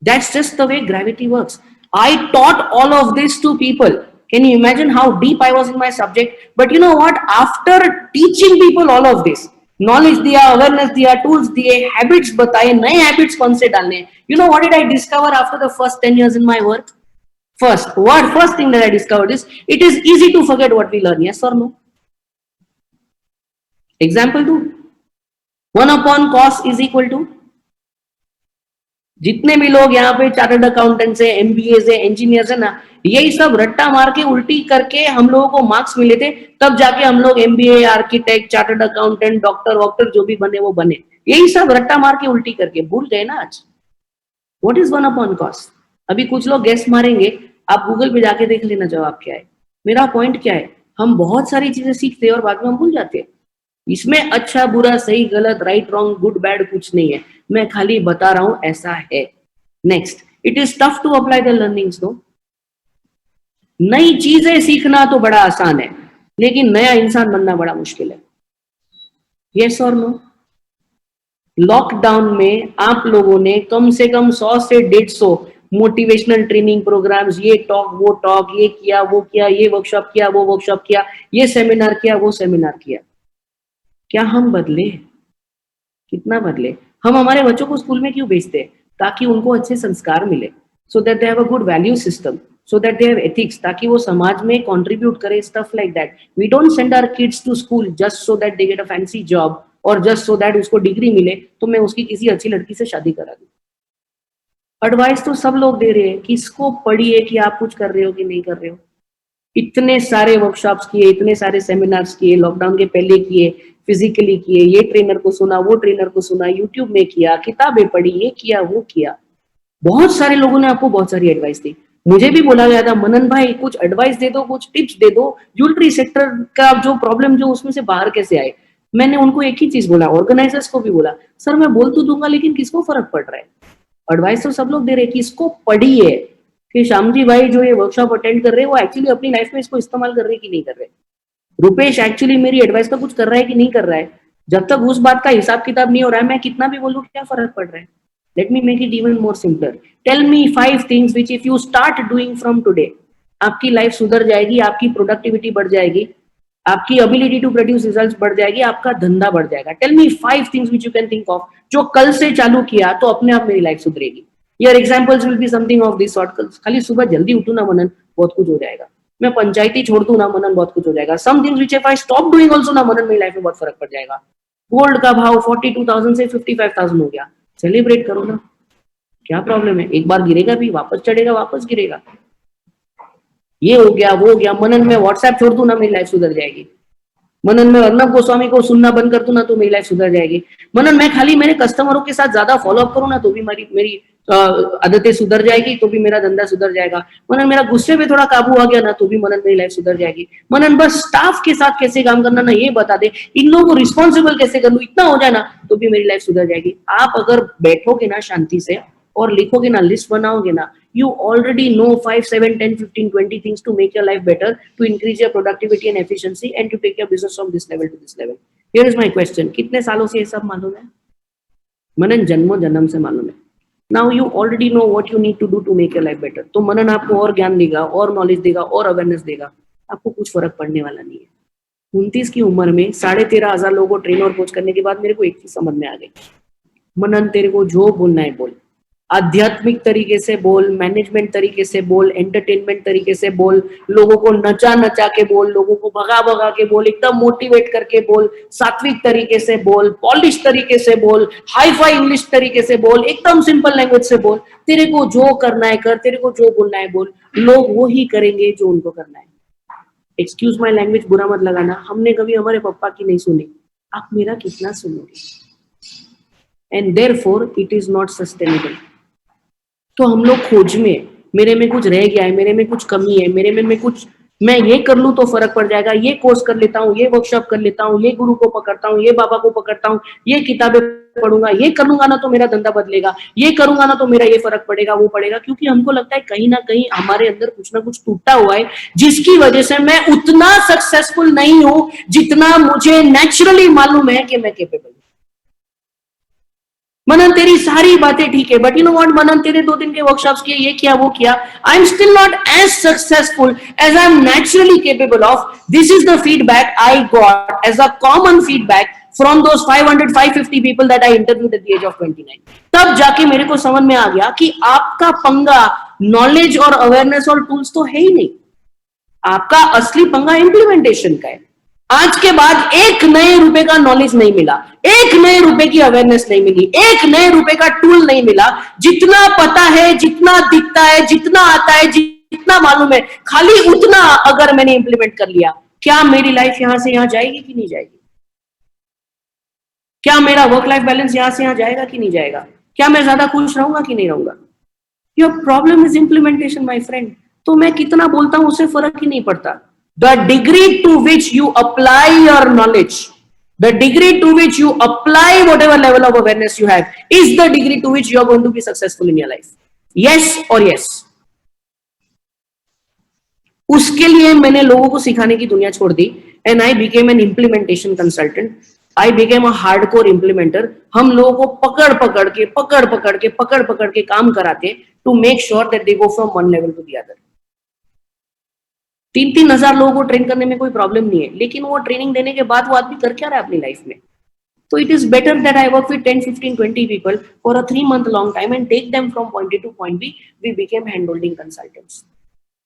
That's just the way gravity works. I taught all of this to people. Can you imagine how deep I was in my subject? But you know what? After teaching people all of this, knowledge दिया, awareness दिया, tools दिए, habits बताए, नए habits कौन से डालने, you know what did I discover after the first 10 years in my work? First thing that I discovered is it is easy to forget what we learn. Yes or no? Example 2. 1/cos is equal to, जितने भी लोग यहाँ पे chartered accountants है, MBA है, engineers है ना, यही सब रट्टा मार के उल्टी करके हम लोगों को मार्क्स मिले थे, तब जाके हम लोग MBA, architect, chartered accountant, doctor वॉक्टर जो भी बने वो बने। यही सब रट्टा मार के उल्टी करके भूल गए ना आज। What is 1/cos? अभी कुछ लोग गेस मारेंगे, आप गूगल पे जाके देख लेना जवाब क्या है। मेरा पॉइंट क्या है, हम बहुत सारी चीजें सीखते हैं और बाद में हम भूल जाते हैं। इसमें अच्छा बुरा सही गलत राइट रॉन्ग गुड बैड कुछ नहीं है, मैं खाली बता रहा हूं ऐसा है। Next, it is tough to apply the learnings दो। नई चीजें सीखना तो बड़ा आसान है, लेकिन नया इंसान बनना बड़ा मुश्किल है। यस और नो? लॉकडाउन में आप लोगों ने कम से कम 100 से 150 मोटिवेशनल ट्रेनिंग प्रोग्राम्स, ये टॉक वो टॉक, ये किया वो किया, ये वर्कशॉप किया वो वर्कशॉप किया, ये सेमिनार किया वो सेमिनार किया। क्या हम बदले? कितना बदले? हम हमारे बच्चों को स्कूल में क्यों भेजते हैं? ताकि उनको अच्छे संस्कार मिले, so that they have a good value system, so that they have ethics, ताकि वो समाज में कंट्रीब्यूट करे, stuff like that. We don't send our kids to school just so that they get a fancy job और just so that उसको degree मिले तो मैं उसकी किसी अच्छी लड़की से शादी करा दूं। एडवाइस तो सब लोग दे रहे हैं, किसको पढ़िए कि आप कुछ कर रहे हो कि नहीं कर रहे हो। इतने सारे वर्कशॉप्स किए, इतने सारे सेमिनार्स किए, लॉकडाउन के पहले किए, फिजिकली किए, ये ट्रेनर को सुना वो ट्रेनर को सुना, यूट्यूब में किया, किताबें पढ़ी, ये किया वो किया। बहुत सारे लोगों ने आपको बहुत सारी एडवाइस दी। मुझे भी बोला गया था, मनन भाई कुछ एडवाइस दे दो, कुछ टिप्स दे दो, ज्वेलरी सेक्टर का जो प्रॉब्लम जो उसमें से बाहर कैसे आए। मैंने उनको एक ही चीज बोला, ऑर्गेनाइजर्स को भी बोला, सर मैं बोल तो दूंगा लेकिन किसको फर्क पड़ रहा है? एडवाइस तो सब लोग दे रहे हैं कि इसको पढ़िए, कि श्याम जी भाई जो ये वर्कशॉप अटेंड कर रहे हैं वो एक्चुअली अपनी लाइफ में इसको इस्तेमाल कर रहे हैं कि नहीं कर रहे, रुपेश एक्चुअली मेरी एडवाइस का कुछ कर रहा है कि नहीं कर रहा है। जब तक उस बात का हिसाब किताब नहीं हो रहा है, मैं कितना भी बोलूं क्या फर्क पड़ रहा है। Let me make it even more simpler, tell me 5 things which if you start doing from today, आपकी लाइफ सुधर जाएगी, आपकी प्रोडक्टिविटी बढ़ जाएगी, आपकी एबिलिटी टू प्रोड्यूस रिजल्ट्स बढ़ जाएगी, आपका धंधा बढ़ जाएगा। Tell me 5 things which you can think of, जो कल से चालू किया तो अपने आप मेरी लाइफ सुधरेगी। Your examples will be something of this sort. खाली सुबह जल्दी उठू ना मनन, बहुत कुछ हो जाएगा। मैं पंचायती छोड़ दूं ना मनन, बहुत कुछ हो जाएगा। Some things which if I stop doing also ना मनन, मेरी लाइफ में बहुत फर्क पड़ जाएगा। गोल्ड का भाव 42,000 से 55,000 हो गया, सेलिब्रेट करो ना, क्या प्रॉब्लम है। एक बार गिरेगा भी, वापस चढ़ेगा, वापस गिरेगा। ये हो गया, वो हो गया। मनन में व्हाट्सएप छोड़ दूं ना, मेरी लाइफ सुधर जाएगी। मनन में अर्नब गोस्वामी को सुनना बंद कर दूं ना, तो मेरी लाइफ सुधर जाएगी। मनन मैं खाली मेरे कस्टमरों के साथ ज्यादा फॉलोअप करूं ना, तो भी मेरी आदतें सुधर जाएगी, तो भी मेरा धंधा सुधर जाएगा। मनन मेरा गुस्से पे थोड़ा काबू आ गया ना, तो भी मनन मेरी लाइफ सुधर जाएगी। मनन बस स्टाफ के साथ कैसे काम करना ना ये बता दे, इन लोगों को रिस्पॉन्सिबल कैसे कर लूं, इतना हो जाए ना, तो भी मेरी लाइफ सुधर जाएगी। आप अगर बैठोगे ना शांति से और लिखोगे ना, लिस्ट बनाओगे ना, you already know 5, 7, 10, 15, 20 things to make your life better, to increase your productivity and efficiency, and to take your business from this level to this level. Here is my question, कितने सालों से ये सब मालूम है? मनन जन्मों जन्म से मालूम है। Now you already know what you need to do to make your life better. तो मनन आपको और ज्ञान देगा, और नॉलेज देगा, और अवेयरनेस देगा, आपको कुछ फर्क पड़ने वाला नहीं है। 29 की उम्र में 13,500 लोगों को ट्रेन और कोच करने के बाद मेरे को एक चीज समझ में आ गई, मनन तेरे को जो बोलना है बोल, आध्यात्मिक तरीके से बोल, मैनेजमेंट तरीके से बोल, एंटरटेनमेंट तरीके से बोल, लोगों को नचा नचा के बोल, लोगों को भगा भगा के बोल, एकदम मोटिवेट करके बोल, सात्विक तरीके से बोल, पॉलिश तरीके से बोल, हाई फाई इंग्लिश तरीके से बोल, एकदम सिंपल लैंग्वेज से बोल। तेरे को जो करना है कर, तेरे को जो बोलना है बोल, लोग वो ही करेंगे जो उनको करना है। एक्सक्यूज माई लैंग्वेज, बुरा मत लगाना, हमने कभी हमारे पापा की नहीं सुनी, आप मेरा कितना सुनोगे? And therefore it is not sustainable. तो हम लोग खोज में, मेरे में कुछ रह गया है, मेरे में कुछ कमी है, मेरे में कुछ, मैं ये कर लूं तो फर्क पड़ जाएगा, ये कोर्स कर लेता हूँ, ये वर्कशॉप कर लेता हूँ, ये गुरु को पकड़ता हूँ, ये बाबा को पकड़ता हूँ, ये किताबें पढ़ूंगा, ये करूंगा ना तो मेरा धंधा बदलेगा, ये करूंगा ना तो मेरा ये फर्क पड़ेगा, वो पड़ेगा। क्योंकि हमको लगता है कहीं ना कहीं हमारे अंदर कुछ ना कुछ टूटा हुआ है, जिसकी वजह से मैं उतना सक्सेसफुल नहीं हूं जितना मुझे नेचुरली मालूम है कि मैं कैपेबल हूं। मनन तेरी सारी बातें ठीक है, बट यू नो व्हाट मनन, तेरे 2 दिन के वर्कशॉप्स किए, ये किया वो किया, I am still not as successful as I am naturally capable of. This is the feedback I got as a common feedback from those 500 550 people that I interviewed at the age of 29। तब जाके मेरे को समझ में आ गया कि आपका पंगा नॉलेज और अवेयरनेस और टूल्स तो है ही नहीं, आपका असली पंगा इंप्लीमेंटेशन का है। आज के बाद 1 नए रुपए का नॉलेज नहीं मिला, 1 नए रुपए की अवेयरनेस नहीं मिली, 1 नए रुपए का टूल नहीं मिला। जितना पता है, जितना दिखता है, जितना आता है, जितना मालूम है, खाली उतना अगर मैंने इंप्लीमेंट कर लिया, क्या मेरी लाइफ यहां से यहां जाएगी कि नहीं जाएगी? क्या मेरा वर्क लाइफ बैलेंस यहां से यहां जाएगा कि नहीं जाएगा? क्या मैं ज्यादा खुश रहूंगा कि नहीं रहूंगा? Your problem is implementation my friend. तो मैं कितना बोलता हूं उससे फर्क ही नहीं पड़ता। The degree to which you apply your knowledge, the degree to which you apply whatever level of awareness you have, is the degree to which you are going to be successful in your life. Yes or yes? उसके लिए मैंने लोगों को सिखाने की दुनिया छोड़ दी, and I became an implementation consultant. I became a hardcore implementer. हम लोगों को पकड़ पकड़ के काम कराते to make sure that they go from one level to the other. 3-3 हजार लोगों को ट्रेन करने में कोई प्रॉब्लम नहीं है, लेकिन वो ट्रेनिंग देने के बाद वो आदमी कर क्या रहा है अपनी लाइफ में? तो it is better that I work with 10, 15, 20 people for a 3 month long time and take them from point A to point B. We became hand holding consultants.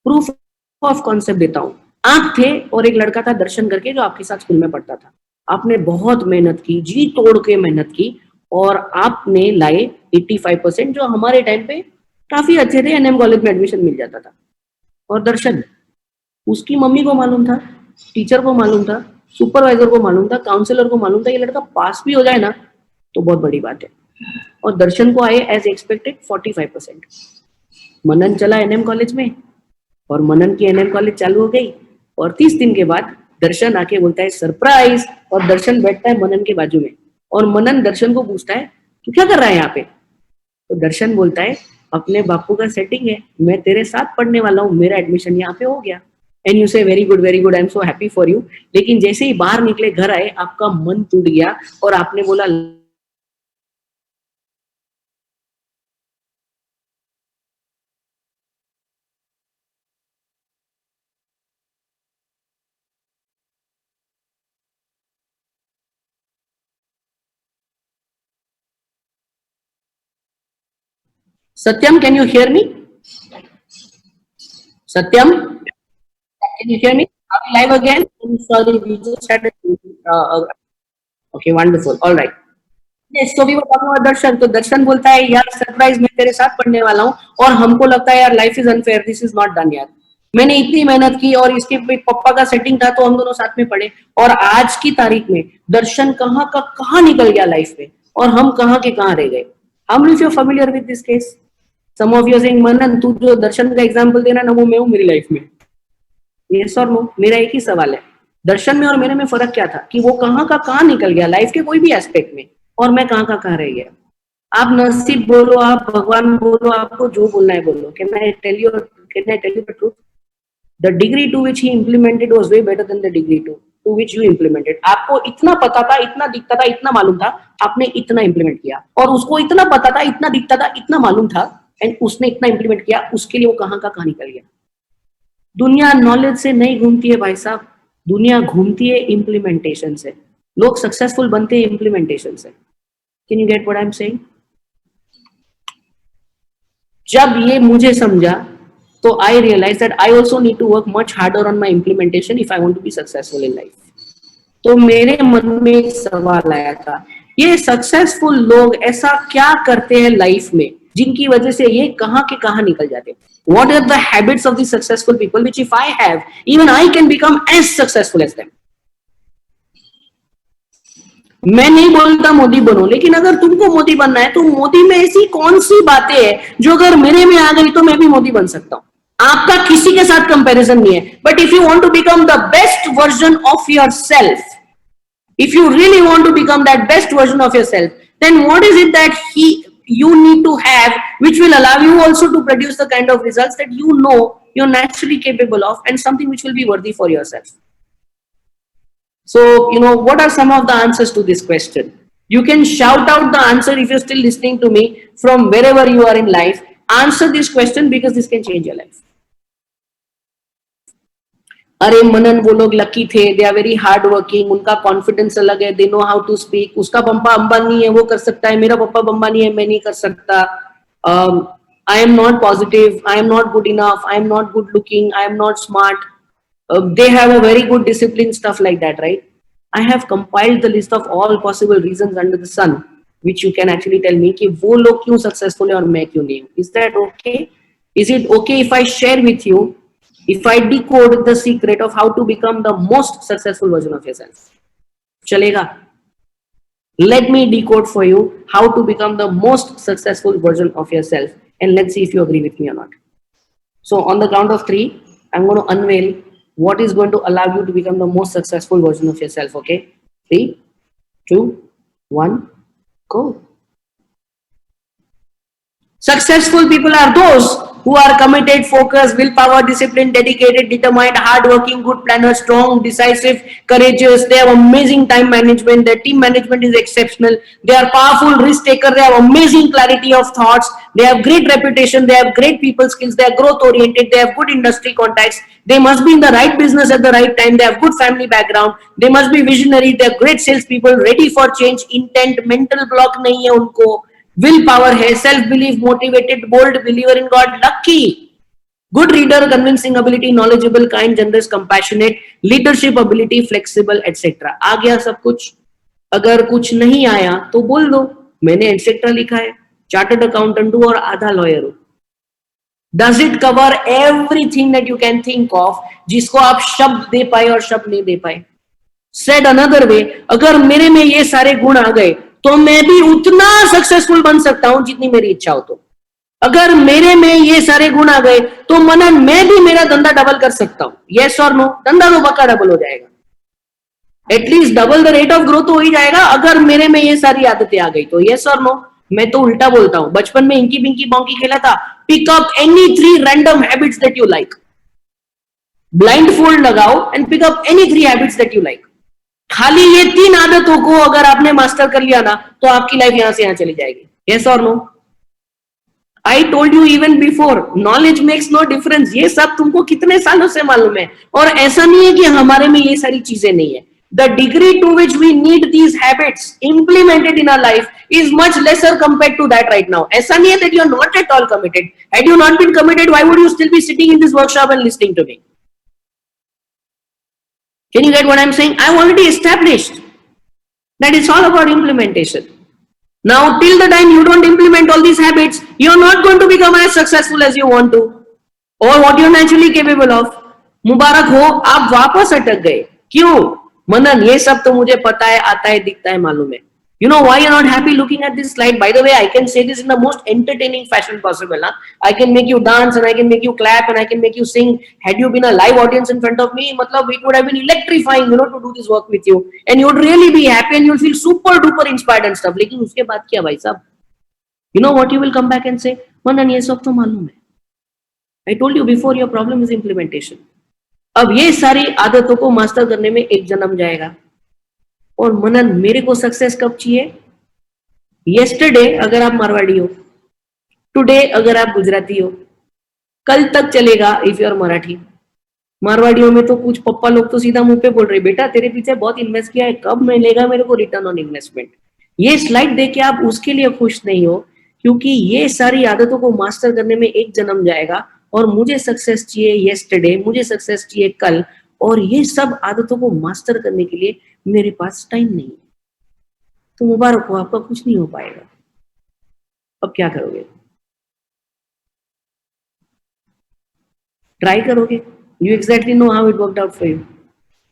Proof of concept देता हूं। आप थे और एक लड़का था दर्शन करके, जो आपके साथ स्कूल में पढ़ता था। आपने बहुत मेहनत की, जी तोड़ के मेहनत की, और आपने लाए 85%, जो हमारे टाइम पे काफी अच्छे थे, एनएम कॉलेज में एडमिशन मिल जाता था। और दर्शन, उसकी मम्मी को मालूम था, टीचर को मालूम था, सुपरवाइजर को मालूम था, काउंसलर को मालूम था, ये लड़का पास भी हो जाए ना तो बहुत बड़ी बात है। और दर्शन को आए एज एक्सपेक्टेड 45%। मनन चला एनएम कॉलेज में, और मनन की एनएम कॉलेज चालू हो गई, और 30 दिन के बाद दर्शन आके बोलता है सरप्राइज, और दर्शन बैठता है मनन के बाजू में, और मनन दर्शन को पूछता है तू क्या कर रहा है यहाँ पे? तो दर्शन बोलता है अपने बापू का सेटिंग है, मैं तेरे साथ पढ़ने वाला हूँ, मेरा एडमिशन यहाँ पे हो गया। एंड यू से very good, I am so happy for you. लेकिन जैसे ही बाहर निकले, घर आए, आपका मन टूट गया और आपने बोला Satyam, can you hear me? Satyam, can you hear me? Are we live again? I'm sorry, we just had a okay, wonderful, all right. Yes, so we were talking about दर्शन। तो दर्शन बोलता है यार सरप्राइज, मैं तेरे साथ पढ़ने वाला हूँ, और हमको लगता है यार life is unfair, this is not done यार, मैंने इतनी मेहनत की और इसके पापा का सेटिंग था तो हम दोनों साथ में पढ़े, और आज की तारीख में दर्शन कहाँ का कहाँ निकल गया लाइफ में, और हम कहाँ के कहाँ रह गए। How many of you are familiar with this case? Some of you are saying मनन, तू जो दर्शन का एग्जाम्पल देना ना, वो मैं हूँ मेरी लाइफ में। यस और नो? मेरा एक ही सवाल है, दर्शन में और मेरे में फर्क क्या था कि वो कहाँ का कहाँ निकल गया लाइफ के कोई भी एस्पेक्ट में, और मैं कहाँ का कहाँ रह गया। आप नसीब बोलो, आप भगवान बोलो, आपको जो बोलना है बोलो। Can I tell you the truth? The degree to which he implemented was way better than the degree to which you implemented. आपको इतना पता था, इतना दिखता था, इतना मालूम था, आपने इतना इम्प्लीमेंट किया, और उसको इतना पता था, इतना दिखता था, इतना मालूम था, एंड उसने इतना इम्प्लीमेंट किया, उसके लिए वो कहाँ का कहाँ निकल गया। दुनिया नॉलेज से नहीं घूमती है भाई साहब, दुनिया घूमती है इम्प्लीमेंटेशन से। लोग सक्सेसफुल बनते हैं इम्प्लीमेंटेशन से। Can you get what I am saying? जब ये मुझे समझा तो I realize that I also need to work much harder on my implementation if I want to be successful in life. तो मेरे मन में एक सवाल आया था, ये सक्सेसफुल लोग ऐसा क्या करते हैं लाइफ में जिनकी वजह से ये कहां के कहां निकल जाते हैं? What are the habits of the successful people which if I have, even I can become as successful as them? मैं नहीं बोलता मोदी बनो, लेकिन अगर तुमको मोदी बनना है तो मोदी में ऐसी कौन सी बातें हैं जो अगर मेरे में आ गई तो मैं भी मोदी बन सकता हूं। आपका किसी के साथ कंपैरिजन नहीं है, but if you want to become the best version of yourself, if you really want to become that best version of yourself, then what is it that you need to have which will allow you also to produce the kind of results that you know you're naturally capable of, and something which will be worthy for yourself? So, you know, what are some of the answers to this question? You can shout out the answer if you're still listening to me from wherever you are in life. Answer this question because this can change your life. अरे मनन, वो लोग lucky थे, they are very hard working, उनका confidence अलग है, they know how to speak, उसका पप्पा अंबानी है वो कर सकता है, मेरा पप्पा अंबानी है मैं नहीं कर सकता, I am not positive, I am not good enough, I am not good looking, I am not smart, they have a very good discipline, stuff like that, right? I have compiled the list of all possible reasons under the sun which you can actually tell me कि वो लोग क्यों successful है और मैं क्यों नहीं हूँ। Is that okay? Is it okay if I share with you, if I decode the secret of how to become the most successful version of yourself? चलेगा? Let me decode for you how to become the most successful version of yourself, and let's see if you agree with me or not. So on the count of 3, I'm going to unveil what is going to allow you to become the most successful version of yourself, okay? 3, 2, 1, go. Successful people are those who are committed, focused, willpower, disciplined, dedicated, determined, hardworking, good planners, strong, decisive, courageous. They have amazing time management. Their team management is exceptional. They are powerful risk takers. They have amazing clarity of thoughts. They have great reputation. They have great people skills. They are growth oriented. They have good industry contacts. They must be in the right business at the right time. They have good family background. They must be visionary. They are great salespeople, ready for change, intent, mental block नहीं है उनको, will power है, self believe, motivated, bold, believer in God, lucky, good reader, convincing ability, knowledgeable, kind, generous, compassionate, leadership ability, flexible, etcetera. आ गया सब कुछ? अगर कुछ नहीं आया तो बोल दो, मैंने एटसेट्रा लिखा है, चार्टर्ड अकाउंटेंट हूं और आधा लॉयर हूं। Does it cover everything that you can think of जिसको आप शब्द दे पाए और शब्द नहीं दे पाए? सेड अनदर वे, अगर मेरे में ये सारे गुण आ गए तो मैं भी उतना सक्सेसफुल बन सकता हूं जितनी मेरी इच्छा हो। तो अगर मेरे में ये सारे गुण आ गए तो मनन मैं भी मेरा धंधा डबल कर सकता हूं। यस और नो? धंधा तो पक्का डबल हो जाएगा, at least double the rate of growth हो ही जाएगा अगर मेरे में ये सारी आदतें आ गई तो। यस और नो? मैं तो उल्टा बोलता हूं, बचपन में इंकी बिंकी बॉन्की खेला था, pick up any 3 random habits that you like, blindfold लगाओ and pick up any 3 habits that you like. खाली ये 3 आदतों को अगर आपने मास्टर कर लिया ना, तो आपकी लाइफ यहां से यहां चली जाएगी। यस और no? I told you even before, knowledge makes no difference. ये सब तुमको कितने सालों से मालूम है, और ऐसा नहीं है कि हमारे में ये सारी चीजें नहीं है। The degree to which we need these habits implemented in our life is much lesser compared to that right now. ऐसा नहीं है that you are not at all committed. Had you not been committed, why would you still be sitting in this workshop and listening to me? Can you get what I'm saying? I've already established that it's all about implementation. Now, till the time you don't implement all these habits, you're not going to become as successful as you want to, or what you're naturally capable of. मुबारक हो, आप वापस अटक गए। क्यों? मनन, ये सब तो मुझे पता है, आता है, दिखता है, मालूम है। You know why you're not happy looking at this slide? By the way, I can say this in the most entertaining fashion possible. Huh? I can make you dance and I can make you clap and I can make you sing. Had you been a live audience in front of me, matlab, it would have been electrifying, you know, to do this work with you. And you would really be happy and you'll feel super duper inspired and stuff. लेकिन उसके बाद क्या भाई साहब? You know what you will come back and say? मनन, ये सब तो मालूम है। I told you before, your problem is implementation. अब ये सारी आदतों को मास्टर करने में एक जन्म जाएगा। और मनन, मेरे को सक्सेस कब चाहिए? येस्टरडे अगर आप मारवाड़ी हो, टुडे अगर आप गुजराती हो, कल तक चलेगा इफ यू आर मराठी। मारवाड़ियों में तो कुछ पप्पा लोग तो सीधा मुंह पे बोल रहे, बेटा तेरे पीछे बहुत इन्वेस्ट किया है, कब मिलेगा मेरे को रिटर्न ऑन इन्वेस्टमेंट? ये स्लाइड देख के आप उसके लिए खुश नहीं हो, क्योंकि ये सारी आदतों को मास्टर करने में एक जन्म जाएगा, और मुझे सक्सेस चाहिए येस्टरडे, मुझे सक्सेस चाहिए कल, और ये सब आदतों को मास्टर करने के लिए मेरे पास टाइम नहीं है। तो मुबारक हो, आपका कुछ नहीं हो पाएगा। अब क्या करोगे? ट्राई करोगे? You exactly know how it worked out for you.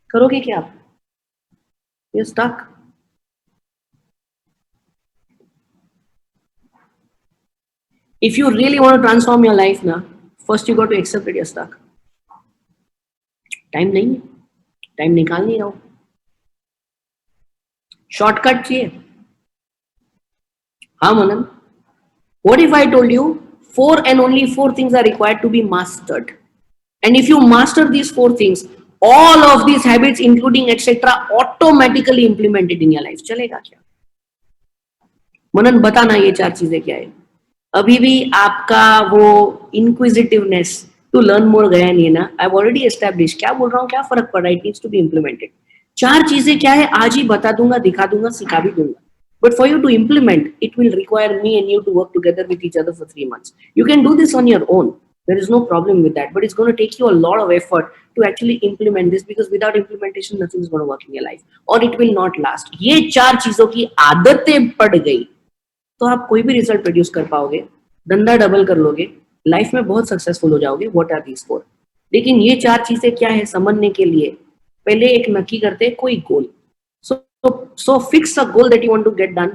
करोगे क्या आप? You stuck. If you really want to transform your life ना, first you got to accept that you're stuck. Time नहीं है, टाइम निकाल नहीं रहा हूं, शॉर्टकट चाहिए। हाँ मनन, what if I told you 4 and only 4 things are required to be mastered, and if you master these 4 things, all of these habits including etc automatically implemented in your life. चलेगा क्या? मनन बताना ये 4 चीजें क्या है। अभी भी आपका वो inquisitiveness to learn more गया नहीं है ना? I've already established, क्या बोल रहा हूँ, क्या फर्क पड़ रहा है? It needs to be implemented. 4 चीजें क्या है, आज ही बता दूंगा, दिखा दूंगा, सिखा भी दूंगा। But for you to implement, it will require me and you to work together with each other for 3 months. You can do this on your own. There is no problem with that. But it's going to take you a lot of effort to actually implement this, because without implementation, nothing is going to work in your life. Or it will not last. ये 4 चीजों की आदतें पड़ गई, तो आप कोई भी रिजल्ट प्रोड्यूस कर पाओगे, धंधा डबल कर लोगे, लाइफ में बहुत सक्सेसफुल हो जाओगे। What are these 4? लेकिन ये 4 चीजें क्या है समझने के लिए पहले एक नक्की करते कोई गोल। So fix a goal that you want to get done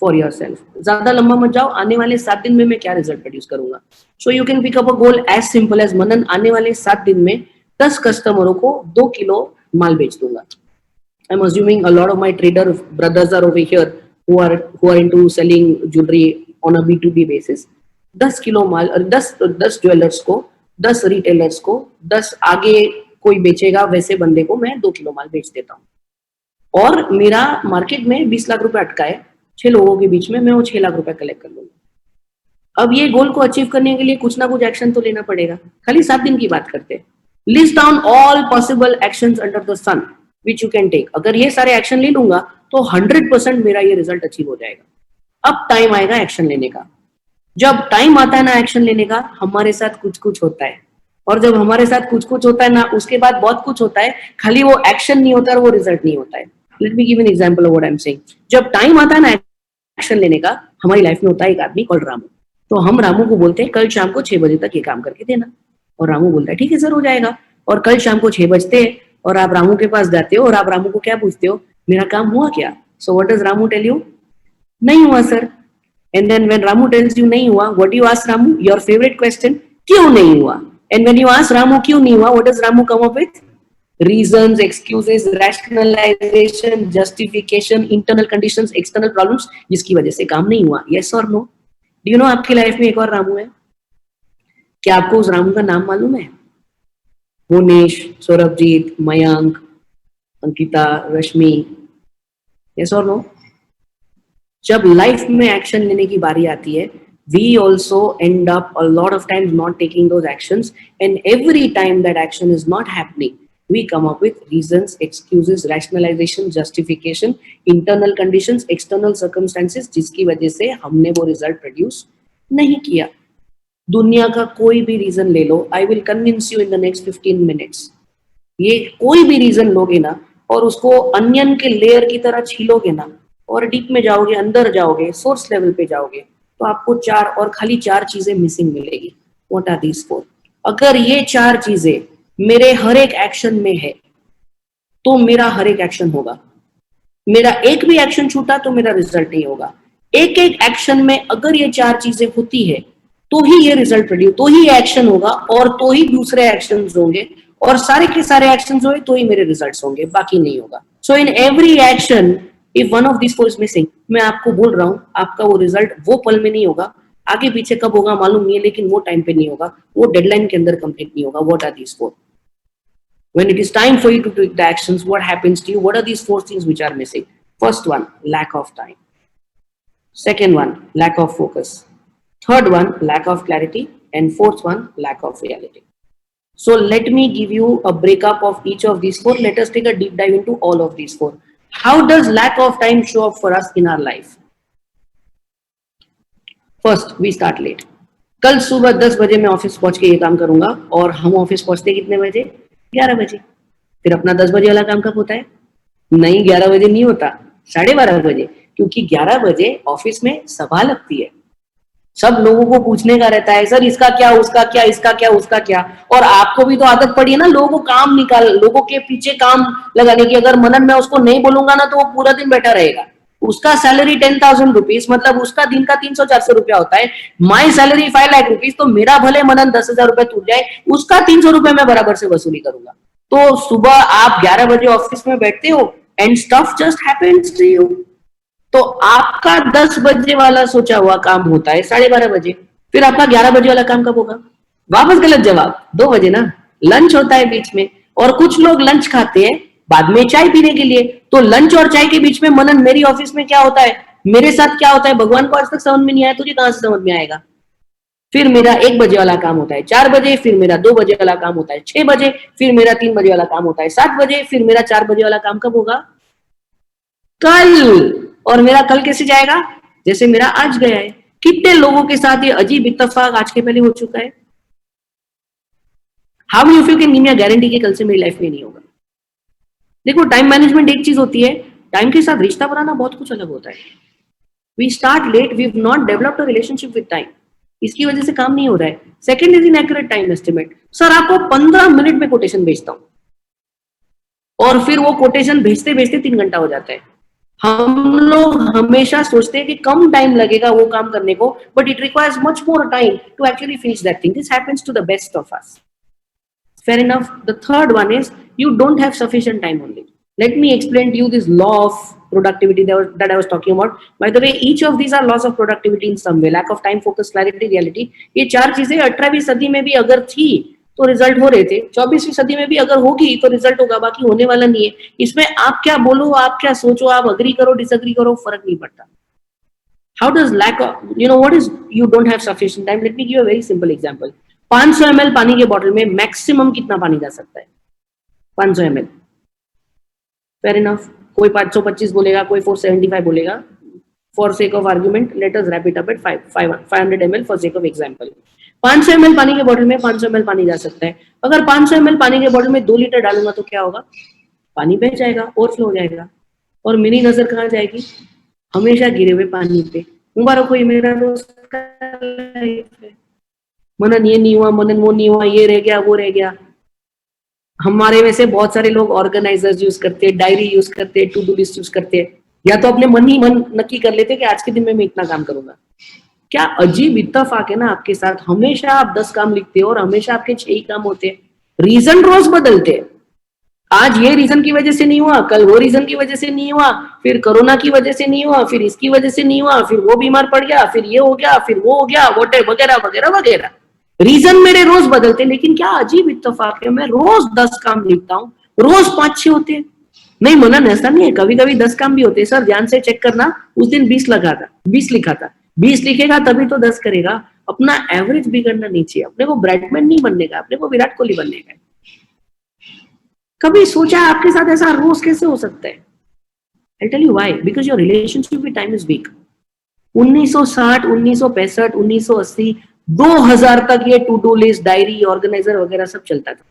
for yourself. ज्यादा लंबा मत जाओ, आने वाले 7 दिन में मैं क्या रिजल्ट प्रोड्यूस करूंगा। So you can pick up a goal as simple as मनन, आने वाले 7 दिन में 10 कस्टमरों को 2 किलो माल बेच दूंगा। I'm assuming a lot of my trader brothers are over here who are into selling jewelry on a B2B basis. 10 kilo mall, 10 jewellers को, 10 retailers को, 10 आगे कोई बेचेगा वैसे बंदे को मैं 2 किलो माल बेच देता हूँ। और मेरा मार्केट में 20 लाख रुपए अटका है, 6 लोगों के बीच में, मैं वो 6 लाख रुपए कलेक्ट कर लूंगा। अब ये गोल को अचीव करने के लिए कुछ ना कुछ एक्शन तो लेना पड़ेगा। खाली 7 दिन की बात करते हैं। List down all possible actions under the sun which you can take. अगर ये सारे एक्शन ले लूंगा तो 100% मेरा ये रिजल्ट अचीव हो जाएगा। अब टाइम आएगा एक्शन लेने का। जब टाइम आता है ना एक्शन लेने का, हमारे साथ कुछ कुछ होता है, और जब हमारे साथ कुछ कुछ होता है ना, उसके बाद बहुत कुछ होता है। खाली वो एक्शन नहीं होता और वो रिजल्ट नहीं होता है। Let me give an example of what I am saying. जब टाइम आता है ना एक्शन लेने का, हमारी लाइफ में होता है एक आदमी कॉल्ड रामू। तो हम रामू को बोलते हैं कल शाम को 6 बजे तक ये काम करके देना, और रामू बोलता है ठीक है सर, हो जाएगा। और कल शाम को 6 बजते हैं और आप रामू के पास जाते हो और आप रामू को क्या पूछते हो, मेरा काम हुआ क्या? So what does Ramu tell you? नहीं हुआ sir. And then when Ramu tells you नहीं हुआ, what you ask Ramu? Your favourite question, क्यों नहीं हुआ? And when you ask Ramu क्यों नहीं हुआ, what does Ramu come up with? reasons, excuses, rationalization, justification, internal conditions, external problems जिसकी वजह से काम नहीं हुआ. Yes or no? Do you know आपकी लाइफ में एक और रामू है? क्या आपको उस रामू का नाम मालूम है? मुनीश, सौरभजीत, मयंक, अंकिता, रश्मि. Yes or no? जब लाइफ में एक्शन लेने की बारी आती है, we also end up a lot of times not taking those actions, and every time that action is not happening, we come up with reasons, excuses, rationalization, justification, internal conditions, external circumstances जिसकी वजह से हमने वो result produce नहीं किया. दुनिया का कोई भी रीजन ले लो, I will convince you in the next 15 minutes. ये कोई भी रीजन लोगे ना और उसको अनियन के लेयर की तरह छीलोगे ना और डीप में जाओगे, अंदर जाओगे, सोर्स लेवल पे जाओगे, तो आपको खाली चार चीजें मिसिंग मिलेगी. What are these four? अगर ये चार चीजें मेरे हर एक एक्शन में है तो मेरा हर एक एक्शन होगा. मेरा एक भी एक्शन छूटा तो मेरा रिजल्ट नहीं होगा. एक एक एक्शन में अगर ये चार चीजें होती है तो ही ये रिजल्ट प्रोड्यूस, तो ही एक्शन होगा और तो ही दूसरे एक्शंस होंगे और सारे के सारे एक्शंस होंगे तो ही मेरे रिजल्ट्स होंगे, बाकी नहीं होगा. So in every action if one of this four is missing, मैं आपको बोल रहा हूं आपका वो रिजल्ट वो पल में नहीं होगा, आगे पीछे कब होगा मालूम नहीं है, लेकिन वो टाइम पे नहीं होगा, वो डेडलाइन के अंदर कंप्लीट नहीं होगा. What are these four? When it is time for you to take the actions, what happens to you? What are these four things which are missing? First one, lack of time. Second one, lack of focus. Third one, lack of clarity. And fourth one, lack of reality. So let me give you a breakup of each of these four. Let us take a deep dive into all of these four. How does lack of time show up for us in our life? First, we start late. कल सुबह 10 बजे मैं office पहुंच के ये काम करूंगा और हम ऑफिस पहुंचते कितने बजे? 11 बजे. फिर अपना 10 बजे वाला काम कब होता है? नहीं, 11 बजे नहीं होता, 12:30 बजे, क्योंकि 11 बजे ऑफिस में सभा लगती है. सब लोगों को पूछने का रहता है, सर इसका क्या, उसका क्या, इसका क्या, उसका क्या. और आपको भी तो आदत पड़ी है ना लोगों को लोगों के पीछे काम लगाने की. अगर मनन मैं उसको नहीं बोलूंगा ना तो वो पूरा दिन बैठा रहेगा. उसका सैलरी 10,000 रुपीज, मतलब उसका दिन का 300-400 रुपया होता है. माई सैलरी 5 लाख रुपीज, तो मेरा भले मनन 10,000 रुपए टूट जाए, उसका 300 रुपए मैं बराबर से वसूली करूंगा. तो सुबह आप 11 बजे ऑफिस में बैठते हो and stuff just happens to you. तो आपका 10 बजे वाला सोचा हुआ काम होता है 12:30 बजे. फिर आपका 11 बजे वाला काम कब होगा? वापस गलत जवाब, 2 बजे ना. लंच होता है बीच में और कुछ लोग लंच खाते हैं बाद में चाय पीने के लिए. तो लंच और चाय के बीच में मनन मेरी ऑफिस में क्या होता है, मेरे साथ क्या होता है, भगवान को आज तक समझ में नहीं आया, तुझे कहां से समझ में आएगा. फिर मेरा 1 बजे वाला काम होता है 4 बजे, फिर मेरा 2 बजे वाला काम होता है 6 बजे, फिर मेरा 3 बजे वाला काम होता है 7 बजे, फिर मेरा 4 बजे वाला काम कब होगा? कल. और मेरा कल कैसे जाएगा? जैसे मेरा आज गया है. कितने लोगों के साथ ये अजीब इत्तेफाक आज के पहले हो चुका है? How many of you can give me a guarantee कि कल से मेरी लाइफ में नहीं होगा? देखो, टाइम मैनेजमेंट एक चीज होती है, टाइम के साथ रिश्ता बनाना बहुत कुछ अलग होता है. We start late, we have not developed a relationship with time. इसकी वजह से काम नहीं हो रहा है. Second is inaccurate time estimate. Sir आपको 15 मिनट में कोटेशन भेजता हूं और फिर वो कोटेशन भेजते भेजते 3 घंटा हो जाता है. हम लोग हमेशा सोचते हैं कि कम टाइम लगेगा वो काम करने को, but it requires much more time to actually finish that thing. This happens to the best of us. Fair enough. The third one is you don't have sufficient time only. Let me explain to you this law of productivity that I was talking about. By the way, each of these are laws of productivity in some way. Lack of time, focus, clarity, reality. ये चार चीजें 18वीं सदी में भी अगर थी तो result हो रहे थे, 24वीं सदी में भी अगर होगी तो रिजल्ट होगा, बाकी होने वाला नहीं है. इसमें आप क्या बोलो, आप क्या सोचो, आप अग्री करो, डिसअग्री करो, फर्क नहीं पड़ता. How does lack of, what is you don't have sufficient time? Let me give you a very simple example. 500 ml पानी के बॉटल में मैक्सिमम कितना पानी जा सकता है? 500 ml. Fair enough. कोई 525 बोलेगा, कोई 475 बोलेगा. For sake of argument let us wrap it up at 500 ml for sake of example. 500 ml पानी के बॉटल में 500 ml पानी जा सकता है. अगर 500 ml पानी के बॉटल में 2 लीटर डालूंगा तो क्या होगा? पानी बह जाएगा, ओवरफ्लो हो जाएगा. और मेरी नजर कहाँ जाएगी? हमेशा गिरे हुए पानी पे. मुबारक हो, ये मेरा दोस्त का लाइफ है. मनन ये नहीं हुआ, मनन वो नहीं हुआ, ये रह गया, वो रह गया. हमारे में से बहुत सारे लोग ऑर्गेनाइजर्स यूज करते हैं, डायरी यूज करते हैं, टू डू लिस्ट यूज करते हैं, या तो अपने मन ही मन नक्की कर लेते कि आज के दिन में मैं इतना काम करूंगा. क्या अजीब इत्तेफाक है ना आपके साथ. हमेशा आप 10 काम लिखते हो और हमेशा आपके 6 ही काम होते हैं. रीजन रोज बदलते हैं. आज ये रीजन की वजह से नहीं हुआ, कल वो रीजन की वजह से नहीं हुआ, फिर कोरोना की वजह से नहीं हुआ, फिर इसकी वजह से नहीं हुआ, फिर वो बीमार पड़ गया, फिर ये हो गया, फिर वो हो गया, वगैरह वगैरह वगैरह। रीजन मेरे रोज बदलते, लेकिन क्या अजीब इत्तेफाक है, मैं रोज 10 काम लिखता हूँ, रोज 5-6 होते हैं। नहीं मनन, ऐसा नहीं है, कभी कभी 10 काम भी होते हैं सर, ध्यान से चेक करना। उस दिन 20 लगा था, 20 लिखा था, 20 लिखेगा तभी तो 10 करेगा। अपना एवरेज बिगड़ना नहीं चाहिए, अपने को ब्रैडमैन नहीं बनने का, अपने को विराट कोहली बनने का। कभी सोचा आपके साथ ऐसा रोज कैसे हो सकता है? I'll tell you why, because your relationship with time is weak. 1960, 1965, 1980, 2000 तक ये to do list, diary, organiser वगैरह सब चलता था।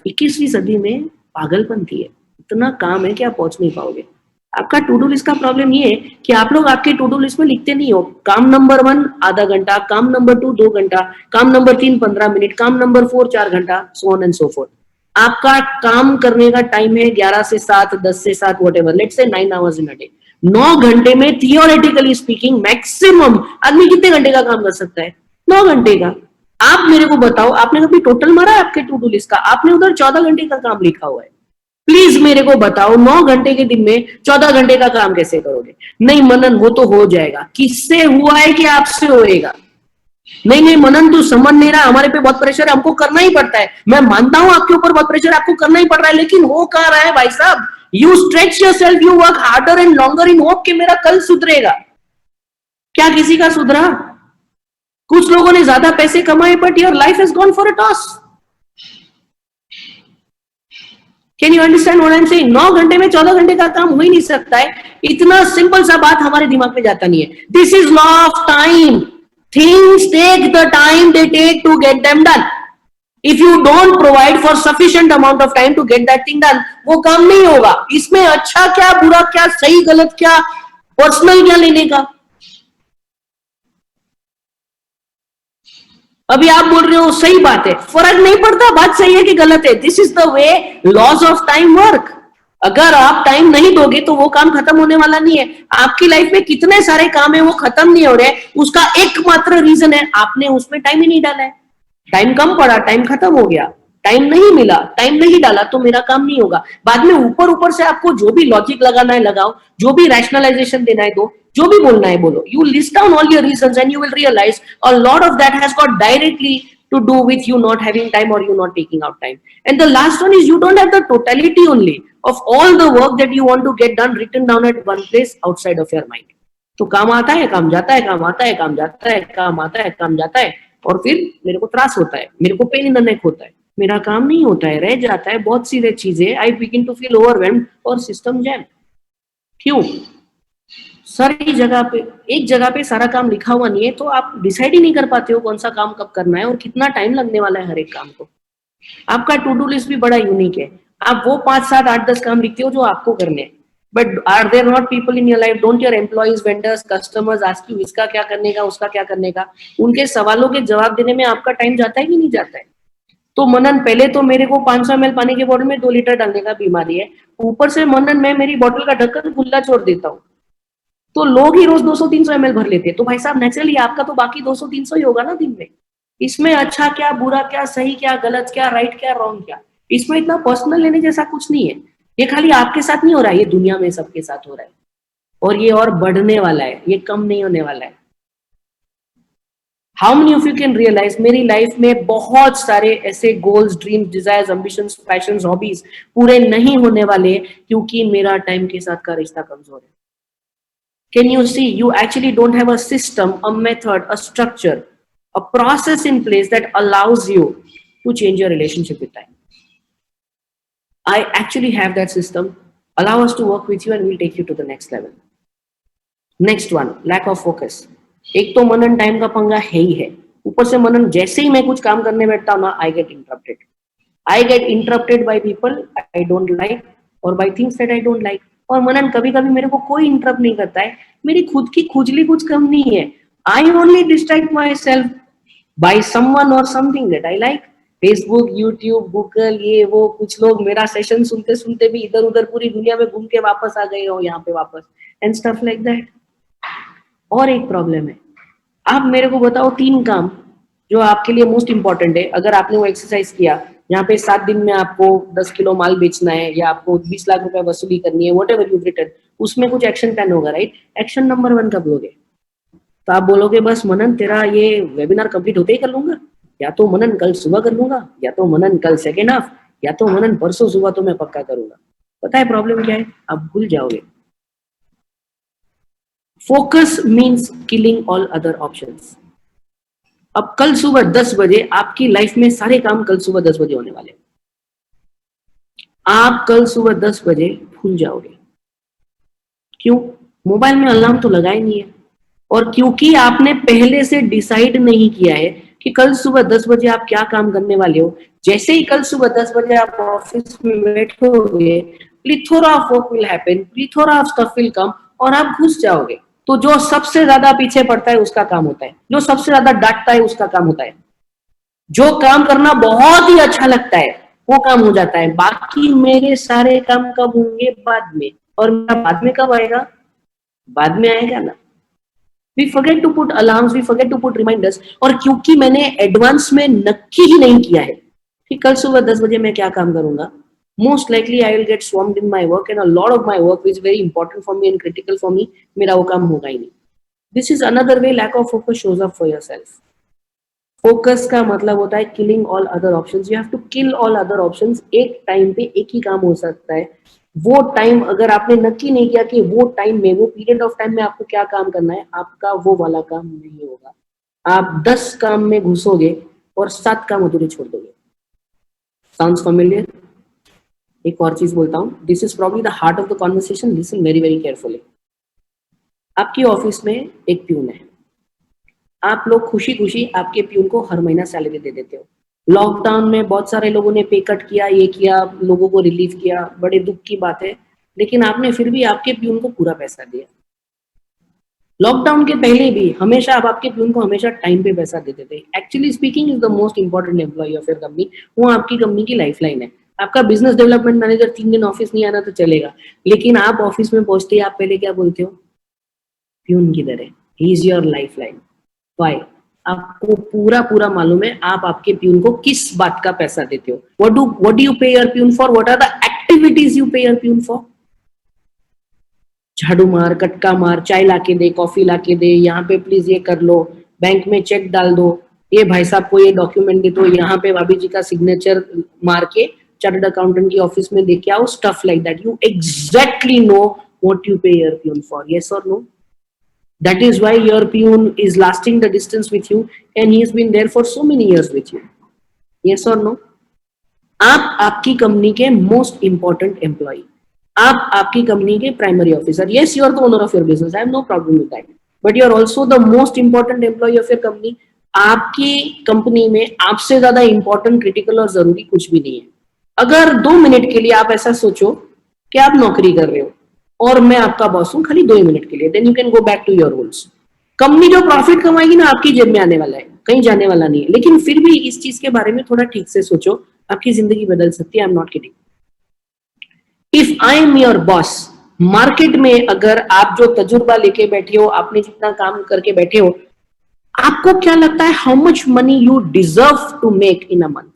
21वीं सदी में पागलपन थी है, इतना काम है कि आप पहुंच नहीं पाओगे। आपका टू डू लिस्ट का प्रॉब्लम ये है कि आप लोग आपके टू डू लिस्ट में लिखते नहीं हो। काम नंबर 1 आधा घंटा, काम नंबर 2 2 घंटा, काम नंबर 3 15 मिनट, काम नंबर 4 4 घंटा, so on and so fourth. आपका काम करने का टाइम है 11 से 7, 10 से 7, whatever, let's say 9 hours in a day. 9 घंटे में थियोरेटिकली स्पीकिंग मैक्सिमम आदमी कितने घंटे का काम कर सकता है? 9 घंटे का। आप मेरे को बताओ, आपने कभी टोटल मारा है आपके टू डू लिस्ट का? आपने उधर 14 घंटे का काम लिखा हुआ है। प्लीज मेरे को बताओ, 9 घंटे के दिन में 14 घंटे का काम कैसे करोगे? नहीं मनन, वो तो हो जाएगा। किससे हुआ है कि आपसे होएगा? नहीं नहीं मनन, तू समझ नहीं रहा, हमारे पे बहुत प्रेशर है, हमको करना ही पड़ता है। मैं मानता हूं आपके ऊपर बहुत प्रेशर, आपको करना ही पड़ रहा है, लेकिन हो कहां रहा है भाई साहब? You stretch yourself, you work harder and longer in hope कि मेरा कल सुधरेगा। क्या किसी का सुधरा? कुछ लोगों ने ज्यादा पैसे कमाए, but your life has gone for a toss. Can you understand what I am saying? 9 घंटे में 14 घंटे का काम हो ही नहीं सकता है। इतना सिंपल सा बात हमारे दिमाग में जाता नहीं है। This is law of time. Things take the time they take to get them done. If you don't provide for sufficient amount of time to get that thing done, वो काम नहीं होगा। इसमें अच्छा क्या, बुरा क्या, सही गलत क्या, पर्सनल क्या लेने का? अभी आप बोल रहे हो सही बात है, फर्क नहीं पड़ता बात सही है कि गलत है। This is the way laws of time work. अगर आप टाइम नहीं दोगे तो वो काम खत्म होने वाला नहीं है। आपकी लाइफ में कितने सारे काम है वो खत्म नहीं हो रहे, उसका एकमात्र रीजन है आपने उसमें टाइम ही नहीं डाला है। टाइम कम पड़ा, टाइम खत्म हो गया, टाइम नहीं मिला, टाइम नहीं डाला तो मेरा काम नहीं होगा। बाद में ऊपर ऊपर से आपको जो भी लॉजिक लगाना है लगाओ, जो भी रैशनलाइजेशन देना है दो, जो भी बोलना है बोलो। You list down all your reasons and you will realise a lot of that has got directly to do with you not having time or you not taking out time. And the last one is you don't have the totality only of all the work that you want to get done written down at one place outside of your mind. तो काम आता है, काम जाता है, काम आता है, काम जाता है, काम आता है, काम जाता है, और फिर मेरे को त्रास होता है, मेरे को पेन इन द नेक होता है, मेरा काम नहीं होता है, रह जाता है बहुत सी चीजें। I begin to feel overwhelmed और सिस्टम जैम। क्यों? सारी जगह पे, एक जगह पे सारा काम लिखा हुआ नहीं है, तो आप डिसाइड ही नहीं कर पाते हो कौन सा काम कब करना है और कितना टाइम लगने वाला है हर एक काम को। आपका टू डू लिस्ट भी बड़ा यूनिक है। आप वो 5 7 8 10 काम लिखते हो जो आपको करने हैं, but are there not people in your life? Don't your employees, vendors, customers ask you इसका क्या करने का, उसका क्या करने का? उनके सवालों के जवाब देने में आपका टाइम जाता है कि नहीं जाता है? तो मनन, पहले तो मेरे को 500 ml पानी के बोतल में 2 लीटर डालने का बीमारी है, ऊपर से मनन मैं मेरी बोतल का ढक्कन खुला छोड़ देता हूँ, तो लोग ही रोज 200-300 ml भर लेते हैं। तो भाई साहब नेचुरली आपका तो बाकी 200-300 ही होगा ना दिन में। इसमें अच्छा क्या, बुरा क्या, सही क्या, गलत क्या, राइट क्या, रॉन्ग क्या, इसमें इतना पर्सनल लेने जैसा कुछ नहीं है। ये खाली आपके साथ नहीं हो रहा है, ये दुनिया में सबके साथ हो रहा है, और ये और बढ़ने वाला है, ये कम नहीं होने वाला है। How many of you can realise मेरी लाइफ में बहुत सारे ऐसे goals, dreams, desires, ambitions, passions, hobbies पूरे नहीं होने वाले क्योंकि मेरा टाइम के साथ का रिश्ता कमजोर है। Can you see, you actually don't have a system, a method, a structure, a process in place that allows you to change your relationship with time. I actually have that system. Allow us to work with you and we'll take you to the next level. Next one, lack of focus. एक तो मनन time का पंगा है ही है, ऊपर से मनन जैसे ही मैं कुछ काम करने बैठता हूँ ना, I get interrupted. I get interrupted by people I don't like or by things that I don't like. और मनन कभी कभी मेरे को कोई इंटरप्ट नहीं करता है, मेरी खुद की खुजली कुछ कम नहीं है। I only distract myself by someone और something that I like. Facebook, YouTube, Google, ये वो। कुछ लोग मेरा सेशन सुनते सुनते भी इधर उधर पूरी दुनिया में घूम के वापस आ गए हो यहाँ पे वापस, एंड स्टफ लाइक दैट। और एक प्रॉब्लम है, आप मेरे को बताओ 3 काम जो आपके लिए मोस्ट इंपॉर्टेंट है। अगर आपने वो एक्सरसाइज किया, यहाँ पे 7 दिन में आपको 10 किलो माल बेचना है या आपको 20 लाख रुपए वसूली करनी है, वॉट एवर यू रिटर्न, उसमें कुछ एक्शन प्लान होगा, राइट? एक्शन नंबर 1 कब लोगे? तो आप बोलोगे बस मनन तेरा ये वेबिनार कंप्लीट होते ही कर लूंगा, या तो मनन कल सुबह कर लूंगा, या तो मनन कल सेकेंड हाफ, या तो मनन परसों सुबह तो मैं पक्का करूंगा। पता है प्रॉब्लम क्या है? आप भूल जाओगे। Focus means killing all other options. अब कल सुबह 10 बजे आपकी लाइफ में सारे काम कल सुबह 10 बजे होने वाले, आप कल सुबह 10 बजे भूल जाओगे। क्यों? मोबाइल में अलार्म तो लगा ही नहीं है, और क्योंकि आपने पहले से डिसाइड नहीं किया है कि कल सुबह 10 बजे आप क्या काम करने वाले हो। जैसे ही कल सुबह 10 बजे आप ऑफिस में बैठोगे, plethora of work will happen, plethora of stuff will come, और आप घुस जाओगे। तो जो सबसे ज्यादा पीछे पड़ता है उसका काम होता है, जो सबसे ज्यादा डांटता है उसका काम होता है, जो काम करना बहुत ही अच्छा लगता है वो काम हो जाता है। बाकी मेरे सारे काम कब होंगे? बाद में। और मेरा बाद में कब आएगा? बाद में आएगा ना। We forget to put alarms, we forget to put reminders, और क्योंकि मैंने एडवांस में नक्की ही नहीं किया है कि कल सुबह 10 बजे मैं क्या काम करूंगा, most likely I will get swamped in my work and a lot of my work is very important for me and critical for me, मेरा वो काम होगा ही नहीं। This is another way lack of focus shows up for yourself. Focus का मतलब होता है killing all other options. You have to kill all other options. एक टाइम पे एक ही काम हो सकता है। वो टाइम अगर आपने नक्की नहीं किया कि वो टाइम में, वो पीरियड ऑफ टाइम में आपको क्या काम करना है, आपका वो वाला काम नहीं होगा। आप 10 काम में घुसोगे और 7 काम अधूरे छोड़ दोगे। Sounds familiar? एक और चीज बोलता हूँ, this is probably the heart of the conversation, listen very very carefully. आपकी ऑफिस में एक प्यून है, आप लोग खुशी खुशी आपके प्यून को हर महीना सैलरी दे देते हो। लॉकडाउन में बहुत सारे लोगों ने पे कट किया, ये किया, लोगों को रिलीफ किया, बड़े दुख की बात है, लेकिन आपने फिर भी आपके प्यून को पूरा पैसा दिया। लॉकडाउन के पहले भी हमेशा आप आपके प्यून को हमेशा टाइम पे पैसा देते थे। Actually speaking is the most important employee of your company. वो आपकी कंपनी की लाइफलाइन है। आपका बिजनेस डेवलपमेंट मैनेजर 3 दिन ऑफिस नहीं आना तो चलेगा, लेकिन आप ऑफिस में पहुंचते ही आप पहले क्या बोलते हो? प्यून किधर है? He is your lifeline. Why? आपको पूरा पूरा मालूम है आप आपके प्यून को किस बात का पैसा देते हो। what do you pay your peon for? What are the activities you pay your peon for? झाड़ू मार, कटका मार, चाय लाके दे, कॉफी लाके दे, यहाँ पे प्लीज ये कर लो, बैंक में चेक डाल दो, ये भाई साहब को ये डॉक्यूमेंट दे दो, यहाँ पे भाभी जी का सिग्नेचर मार के चार्टर्ड अकाउंटेंट की ऑफिस में दे के आओ, stuff like that. You exactly know what you pay your peon for, yes or no? That is why your peon is lasting the distance with you and he has been there for so many years with you. Yes or no? आप आपकी company के most important employ, आप आपकी company के primary officer. Yes, you are the owner of your business. I have no problem with that. But you are also the most important employee of your company. आपकी company में आपसे ज्यादा important, critical और जरूरी कुछ भी नहीं है। अगर 2 मिनट के लिए आप ऐसा सोचो कि आप नौकरी कर रहे हो और मैं आपका बॉस हूं खाली 2 मिनट के लिए, then you can go back to your rules. Company जो प्रॉफिट कमाएगी ना आपकी जेब में आने वाला है, कहीं जाने वाला नहीं है। लेकिन फिर भी इस चीज के बारे में थोड़ा ठीक से सोचो, आपकी जिंदगी बदल सकती है। I am not kidding. If I am your boss, market में अगर आप जो तजुर्बा लेके बैठे हो, आपने जितना काम करके बैठे हो, आपको क्या लगता है how much money you deserve to make in a month?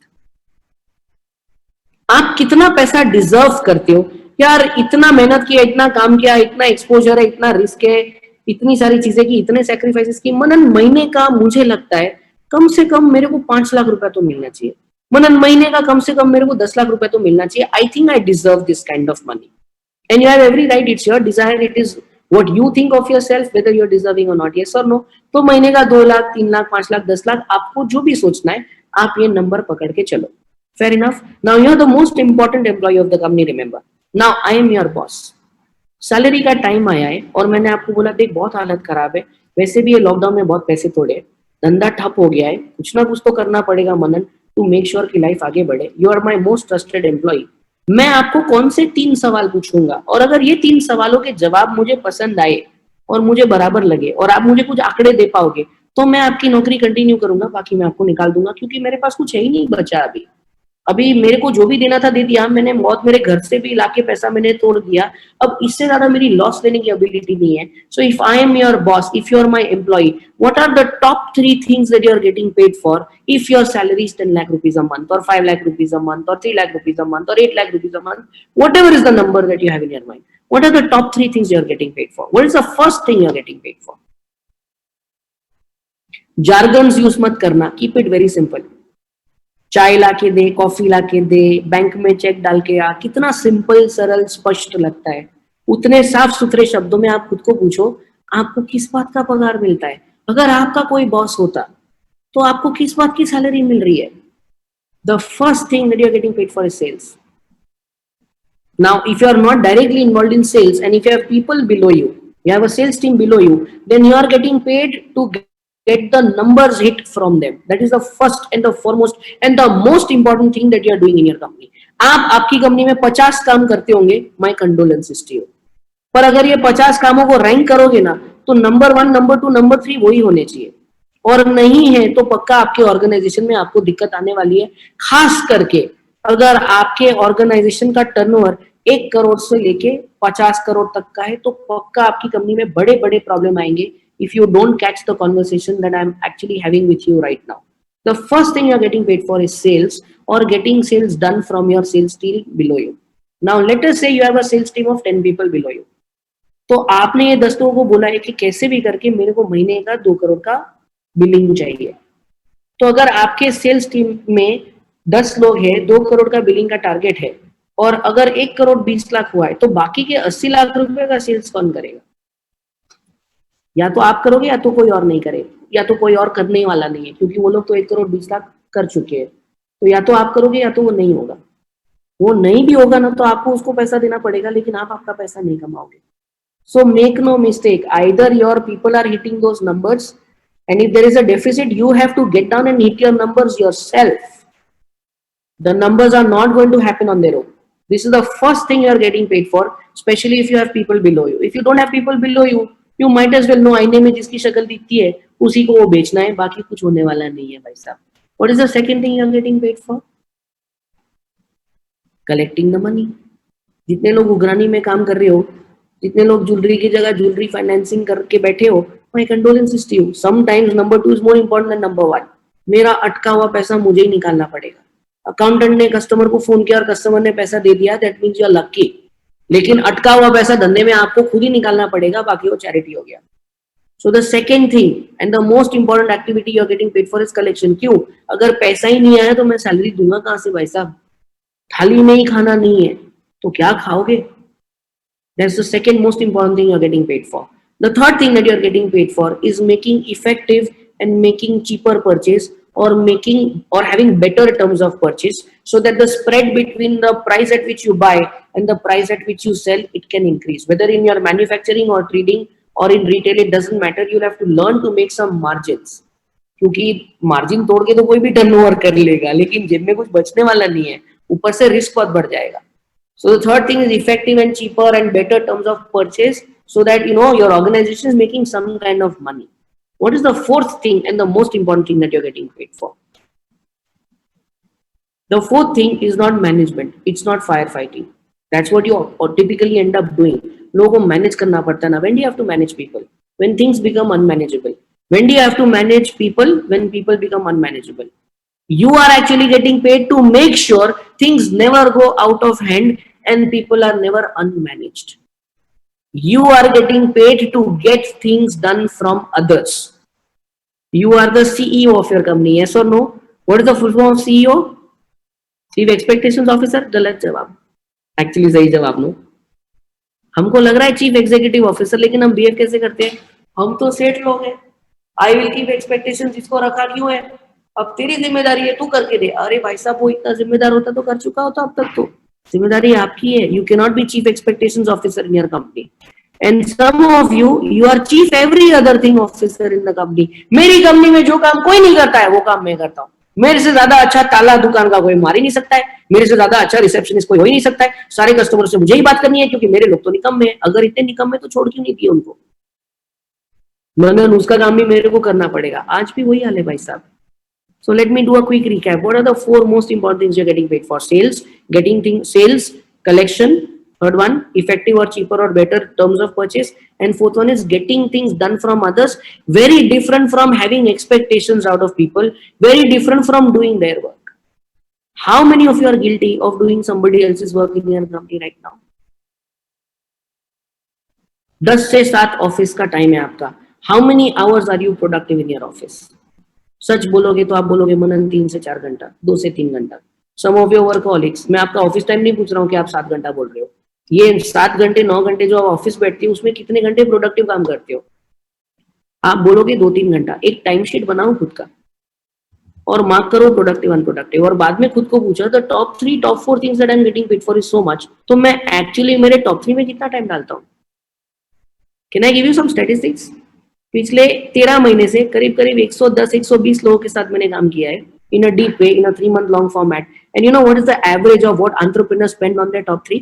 आप कितना पैसा डिजर्व करते हो? यार इतना मेहनत किया, इतना काम किया, इतना एक्सपोजर है, इतना रिस्क है, इतनी सारी चीजें की, इतने सैक्रिफाइसेस की, मनन महीने का मुझे लगता है कम से कम मेरे को 5 लाख रुपए तो मिलना चाहिए। मनन महीने का कम से कम मेरे को 10 लाख रुपए तो मिलना चाहिए। I think I deserve this kind of money and you have every right, it's your desire, it is what you think of yourself, whether you're deserving or not, yes or no? तो महीने का 2 लाख, 3 लाख, 5 लाख, 10 लाख, आपको जो भी सोचना है आप ये नंबर पकड़ के चलो। Fair enough. Now you're the most important employee of the company, remember. Now I am your boss. Salary का टाइम आया है और मैंने आपको बोला देख बहुत हालत खराब है, वैसे भी ये लॉकडाउन में बहुत पैसे तोड़े, धंधा ठप हो गया है, कुछ ना कुछ तो करना पड़ेगा मनन टू मेक श्योर कि लाइफ आगे बढ़े। You are my most trusted employee. मैं आपको कौन से 3 सवाल पूछूंगा और अगर ये 3 सवालों के जवाब मुझे पसंद आए और मुझे बराबर लगे और आप मुझे कुछ आंकड़े दे पाओगे तो मैं आपकी नौकरी कंटिन्यू करूंगा, बाकी मैं आपको निकाल दूंगा क्योंकि मेरे पास कुछ है ही नहीं बचा अभी। अभी मेरे को जो भी देना था दे दिया मैंने, बहुत मेरे घर से भी लाके पैसा मैंने तोड़ दिया, अब इससे ज्यादा मेरी लॉस लेने की एबिलिटी नहीं है. So if I am your boss, if you are my employee, what are the top 3 things that you are getting paid for if your salary is 10 lakh rupees a month or 5 lakh rupees a month or 3 lakh rupees a month or 8 lakh rupees a month, whatever is the number that you have in your mind, what are the top 3 things you are getting paid for? What is the first thing you are getting paid for? Jargons use मत करना, keep it very simple. चाय लाके दे, coffee लाके दे, bank में check डाल के आ, कितना simple सरल स्पष्ट लगता है. उतने साफ सुथरे शब्दों में आप खुद को पूछो, आपको किस बात का पगार मिलता है? अगर आपका कोई बॉस होता तो आपको किस बात की सैलरी मिल रही है? The first thing that you are getting paid for is sales. Now if you are not directly involved in sales and if you have people below you, you have a sales team below you, then you are getting paid to get the numbers hit from them. That is the first and the foremost and the most important thing that you are doing in your company. आप आपकी company में 50 काम करते होंगे, my condolences to you. पर अगर ये 50 कामों को रैंक करोगे ना, तो नंबर 1, नंबर 2, नंबर 3 वही होने चाहिए. और नहीं है तो पक्का आपके ऑर्गेनाइजेशन में आपको दिक्कत आने वाली है. खास करके अगर आपके ऑर्गेनाइजेशन का टर्नओवर 1 करोड़ से लेके 50 करोड़ तक का है, तो पक्का आपकी कंपनी में बड़े बड़े प्रॉब्लम आएंगे if you don't catch the conversation that I'm actually having with you right now. The first thing you're getting paid for is sales or getting sales done from your sales team below you. Now let us say you have a sales team of 10 people below you. तो आपने ये 10 लोगों को बोला है कि कैसे भी करके मेरे को महीने का 2 करोड़ का बिलिंग चाहिए. तो अगर आपके सेल्स टीम में 10 लोग हैं, 2 करोड़ का बिलिंग का टारगेट है, और अगर 1 करोड़ 20 लाख हुआ है, तो बाकी के 80 लाख रुपए का सेल्स कौन करेगा? या तो आप करोगे या तो कोई और नहीं करेगा, या तो कोई और करने वाला नहीं है, क्योंकि वो लोग तो 1 करोड़ 20 लाख कर चुके हैं. तो या तो आप करोगे या तो वो नहीं होगा. वो नहीं भी होगा ना, तो आपको उसको पैसा देना पड़ेगा, लेकिन आप आपका पैसा नहीं कमाओगे. So make no mistake, either your people are hitting those numbers, and if there is a deficit, you have to get down and hit your numbers yourself. The numbers are not going to happen on their own. This is the first thing you are getting paid for, especially if you have people below you. If you don't have people below you, you might as well know आईने में जिसकी शक्ल दिखती है उसी को वो बेचना है, बाकी कुछ होने वाला नहीं है भाई साहब. What is the second thing you are getting paid for? Collecting the money. जितने लोग उगरानी में काम कर रहे हो, जितने लोग ज्वेलरी की जगह ज्वेलरी फाइनेंसिंग करके बैठे हो, my condolences to you. Sometimes number 2 is more important than number 1. मेरा अटका हुआ पैसा मुझे ही निकालना पड़ेगा. अकाउंटेंट ने कस्टमर को फोन किया और कस्टमर ने पैसा दे दिया, that means you are lucky. लेकिन अटका हुआ पैसा धंधे में आपको खुद ही निकालना पड़ेगा, बाकी वो चैरिटी हो गया. So the second thing and the most important activity you are getting paid for is collection. क्यों? अगर पैसा ही नहीं आया तो मैं सैलरी दूंगा कहां से भाई साहब? थाली में ही खाना नहीं है तो क्या खाओगे? That's the second most important thing you're getting paid for. The third thing that you're getting paid for is making effective and making cheaper purchase, or making or having better terms of purchase, so that the spread between the price at which you buy and the price at which you sell, it can increase. Whether in your manufacturing or trading or in retail, it doesn't matter. You'll have to learn to make some margins. क्योंकि margin तोड़ के तो कोई भी turnover कर लेगा, लेकिन जेब में कुछ बचने वाला नहीं है, ऊपर से रिस्क बहुत बढ़ जाएगा. So the third thing is effective and cheaper and better terms of purchase, so that your organization is making some kind of money. What is the fourth thing and the most important thing that you're getting paid for? The fourth thing is not management. It's not firefighting. That's what you typically end up doing. लोगों को manage करना पड़ता है ना. When do you have to manage people? When things become unmanageable. When do you have to manage people? When people become unmanageable. You are actually getting paid to make sure things never go out of hand and people are never unmanaged. You are getting paid to get things done from others. You are the CEO of your company, yes or no? What is the full form of CEO? Chief Expectations Officer? गलत जवाब. Actually सही जवाब no. हमको लग रहा है chief executive officer, लेकिन हम बिहेव कैसे करते हैं? हम तो सेठ लोग हैं. आई विल कीप एक्सपेक्टेशंस, इसको रखा क्यों है? अब तेरी जिम्मेदारी है, तू करके दे. अरे भाई साहब, वो इतना जिम्मेदार होता तो कर चुका होता अब तक. तो जिम्मेदारी आपकी है. You can not be chief expectations officer in your company. And some of you are chief every other thing officer in the company. मेरी कंपनी में जो काम कोई नहीं करता है वो काम मैं करता हूँ. मेरे से ज्यादा अच्छा ताला दुकान का कोई मार ही नहीं सकता है. मेरे से ज्यादा अच्छा रिसेप्शनिस्ट कोई हो ही नहीं सकता है. सारे कस्टमर से मुझे ही बात करनी है, क्योंकि मेरे लोग तो निकम्मे हैं. अगर इतने निकम्मे तो छोड़ क्यों नहीं दिए उनको? मैंने उसका काम भी मेरे को करना पड़ेगा. आज भी वही हाल है भाई साहब. So let me do a quick recap. What are the four most important things you're getting paid for? Sales, getting things, sales, collection. Third one, effective or cheaper or better terms of purchase. And fourth one is getting things done from others. Very different from having expectations out of people. Very different from doing their work. How many of you are guilty of doing somebody else's work in your company right now? 10 से 7 office का time है आपका. How many hours are you productive in your office? सच बोलोगे तो आप बोलोगे मनन 3 से 4 घंटा, 2 से 3 घंटा. सम ऑफ योर वर्कहॉलिक्स, मैं आपका ऑफिस टाइम नहीं पूछ रहा हूँ कि आप 7 घंटा बोल रहे हो. ये 7 घंटे 9 घंटे जो आप ऑफिस बैठते हो उसमें कितने घंटे प्रोडक्टिव काम करते हो? आप बोलोगे 2-3 घंटा. एक टाइम शीट बनाओ खुद का और मार्क करो प्रोडक्टिव अनप्रोडक्टिव, और बाद में खुद को पूछो the top 3 top 4 things that I am getting paid for is so much. तो मैं एक्चुअली मेरे टॉप 3 में कितना टाइम डालता हूँ? Can I give you some statistics? पिछले 13 महीने से करीब करीब 110-120 लोगों के साथ मैंने काम किया है in a deep way, in a 3 month long format. And you know what is the average of what entrepreneurs spend on their top 3?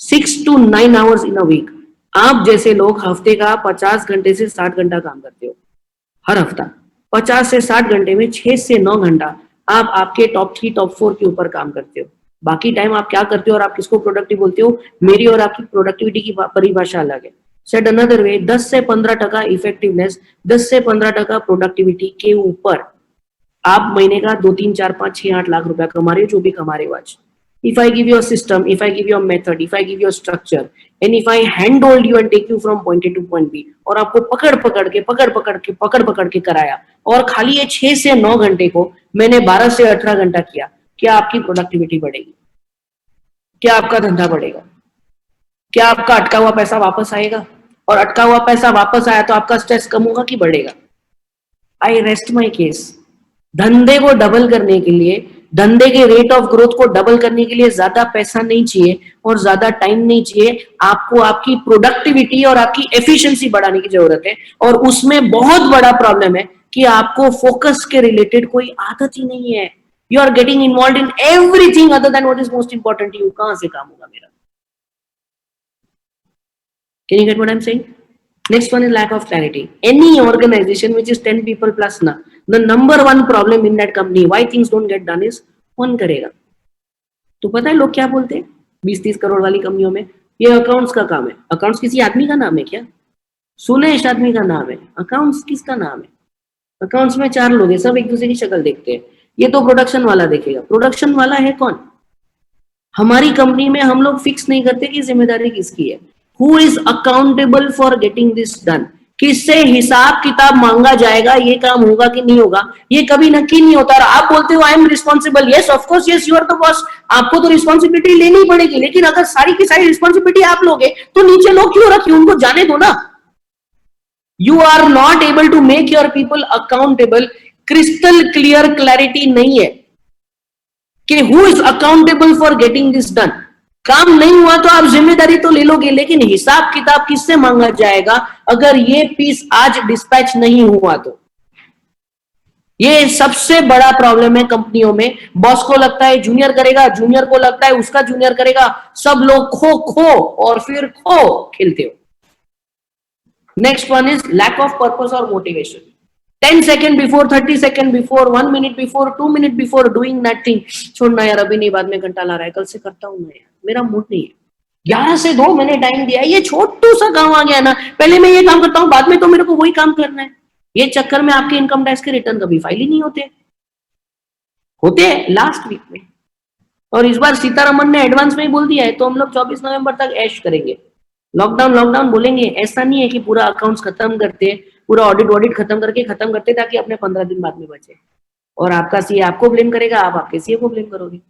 6 to 9 hours in a week. आप जैसे लोग हफ्ते का 50 घंटे से 60 घंटा काम करते हो हर हफ्ता. 50 से 60 घंटे में 6 से 9 घंटा आप आपके टॉप 3 टॉप 4 के ऊपर काम करते हो. बाकी टाइम आप क्या करते हो और आप किसको प्रोडक्टिव बोलते हो? मेरी और आपकी प्रोडक्टिविटी की परिभाषा अलग है. सेड अनदर वे, 10 से 15% इफेक्टिवनेस, 10 से 15% प्रोडक्टिविटी के ऊपर आप महीने का 2, 3, 4, 5, 6, 8 लाख रुपया कमा रहे हो, जो भी कमा रहे हो आज. If I give you a system, if I give you a method, if I give you a structure, and if I handhold you and take you from point A to point B, और आपको पकड़ के कराया, और खाली ये 6 से 9 घंटे को मैंने 12 से 18 घंटा किया, क्या आपकी प्रोडक्टिविटी बढ़ेगी? क्या आपका धंधा बढ़ेगा? क्या आपका अटका हुआ पैसा वापस आएगा? और अटका हुआ पैसा वापस आया तो आपका स्ट्रेस कम होगा कि बढ़ेगा? आई रेस्ट माई केस. धंधे को डबल करने के लिए, धंधे के रेट ऑफ ग्रोथ को डबल करने के लिए ज्यादा पैसा नहीं चाहिए और ज्यादा टाइम नहीं चाहिए. आपको आपकी प्रोडक्टिविटी और आपकी एफिशिएंसी बढ़ाने की जरूरत है. और उसमें बहुत बड़ा प्रॉब्लम है कि आपको फोकस के रिलेटेड कोई आदत ही नहीं है. You are getting involve in everything other than what is most important to you. कहां से काम होगा मेरा? Can you get what I'm saying? Next one is lack of clarity. Any organization which is 10 people plus na, the number one problem in that company, why things don't get done is कौन करेगा? तो पता है लोग क्या बोलते हैं 20-30 करोड़ वाली कंपनियों में? ये अकाउंट्स का काम है. अकाउंट्स किसी आदमी का नाम है क्या? सुने इस आदमी का नाम है. अकाउंट्स किसका नाम है? अकाउंट्स में 4 लोग हैं, सब एक दूसरे की शक्ल देखते हैं. ये तो प्रोडक्शन वाला देखेगा. प्रोडक्शन वाला है कौन? हमारी कंपनी में हम लोग फिक्स नहीं करते कि जिम्मेदारी किसकी है. Who is accountable for getting this done? किससे हिसाब किताब मांगा जाएगा, ये काम होगा कि नहीं होगा, ये कभी नक्की नहीं होता. और आप बोलते हो I am responsible. Yes of course, yes you are the boss. आपको तो रिस्पॉन्सिबिलिटी लेनी पड़ेगी, लेकिन अगर सारी की सारी रिस्पॉन्सिबिलिटी आप लोगे तो नीचे लोग क्यों रखिए? उनको जाने दो ना. You are not able to make your people accountable. Crystal clear clarity नहीं है कि who is accountable for getting this done. काम नहीं हुआ तो आप जिम्मेदारी तो ले लोगे, लेकिन हिसाब किताब किससे मांगा जाएगा अगर ये पीस आज डिस्पैच नहीं हुआ तो? ये सबसे बड़ा प्रॉब्लम है कंपनियों में. बॉस को लगता है जूनियर करेगा, जूनियर को लगता है उसका जूनियर करेगा. सब लोग खो खो और फिर खो खेलते हो. Next one is lack of purpose और motivation. 10 second before, 30 second before, 1 minute before, 2 minute before doing that thing, छोड़ना यार अभी नहीं, बाद में घंटा ला रहा है, कल से करता हूं मैं, मेरा मूड नहीं है. 11 से 2 मैंने टाइम दिया, ये छोटू सा काम आ गया ना, पहले मैं ये काम करता हूं, बाद में तो मेरे को वही काम करना है. ये चक्कर में आपके इनकम टैक्स के रिटर्न कभी फाइल ही नहीं होते लास्ट वीक में. और इस बार सीतारमन ने एडवांस में ही बोल दिया है, तो हम लोग 24 नवंबर तक ऐश करेंगे. लॉकडाउन बोलेंगे. ऐसा नहीं है कि पूरा अकाउंट्स खत्म करते, पूरा ऑडिट खत्म करते ताकि अपने 15 दिन बाद में बचे. और आपका सीए आपको ब्लेम करेगा, आप आपके सीए को ब्लेम करोगे.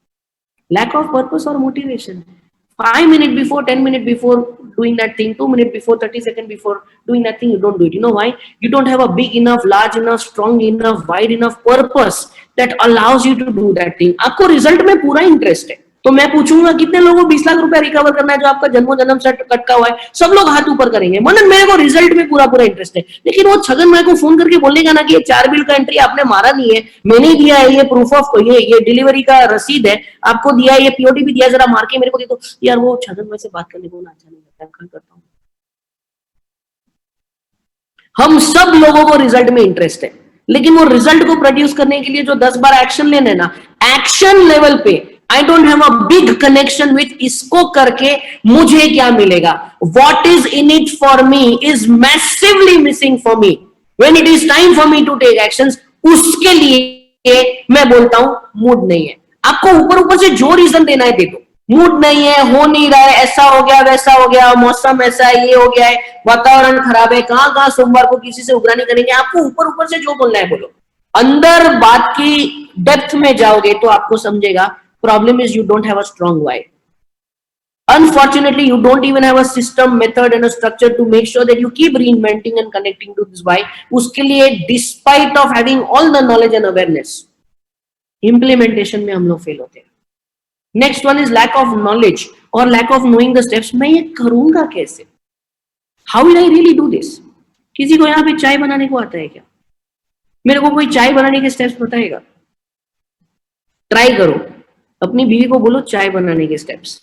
लैक ऑफ पर्पस और motivation. 5 minutes before, 10 minutes before doing that thing, 2 minutes before, 30 seconds before doing that thing, you don't do it. You know why? You don't have a big enough, large enough, strong enough, wide enough purpose that allows you to do that thing. आपको result में पूरा interest है. तो मैं पूछूंगा कितने लोगों को 20 लाख रुपया रिकवर करना है जो आपका जन्म से कटका हुआ है? सब लोग हाथ ऊपर करेंगे. मनन मेरे को रिजल्ट में पूरा इंटरेस्ट है. लेकिन वो छगन भाई को फोन करके बोलेगा ना कि ये 4 बिल का एंट्री आपने मारा नहीं है, मैंने दिया है, ये प्रूफ ऑफ ये डिलीवरी का रसीद है, आपको दिया है, ये पीओटी भी दिया, जरा मार के मेरे को दे दो. यार वो छगन भाई से बात करने को ना अच्छा नहीं लगता, कल करता हूँ. हम सब लोगों को रिजल्ट में इंटरेस्ट है, लेकिन वो रिजल्ट को प्रोड्यूस करने के लिए जो 10 बार एक्शन लेने ना, एक्शन लेवल पे I don't have a big connection with इसको करके मुझे क्या मिलेगा, what is in it for me is massively missing for me when it is time for me to take actions. उसके लिए मैं बोलता हूं मूड नहीं है। आपको ऊपर ऊपर से जो रीजन देना है दे दो, मूड नहीं है, हो नहीं रहा है, ऐसा हो गया वैसा हो गया, मौसम ऐसा है, ये हो गया है, वातावरण खराब है, कहां कहां सोमवार को किसी से उगरानी करेंगे, आपको ऊपर ऊपर से जो बोलना है बोलो। अंदर बात की डेप्थ में जाओगे तो आपको समझेगा problem is you don't have a strong why. Unfortunately, you don't even have a system, method and a structure to make sure that you keep reinventing and connecting to this why. उसके लिए despite of having all the knowledge and awareness, implementation में हम लोग fail होते हैं। Next one is lack of knowledge or lack of knowing the steps. मैं ये करूंगा कैसे? How will I really do this? किसी को यहाँ पे चाय बनाने को आता है क्या? मेरे को कोई चाय बनाने के स्टेप्स बताएगा? ट्राई करो, अपनी बीवी को बोलो चाय बनाने के स्टेप्स।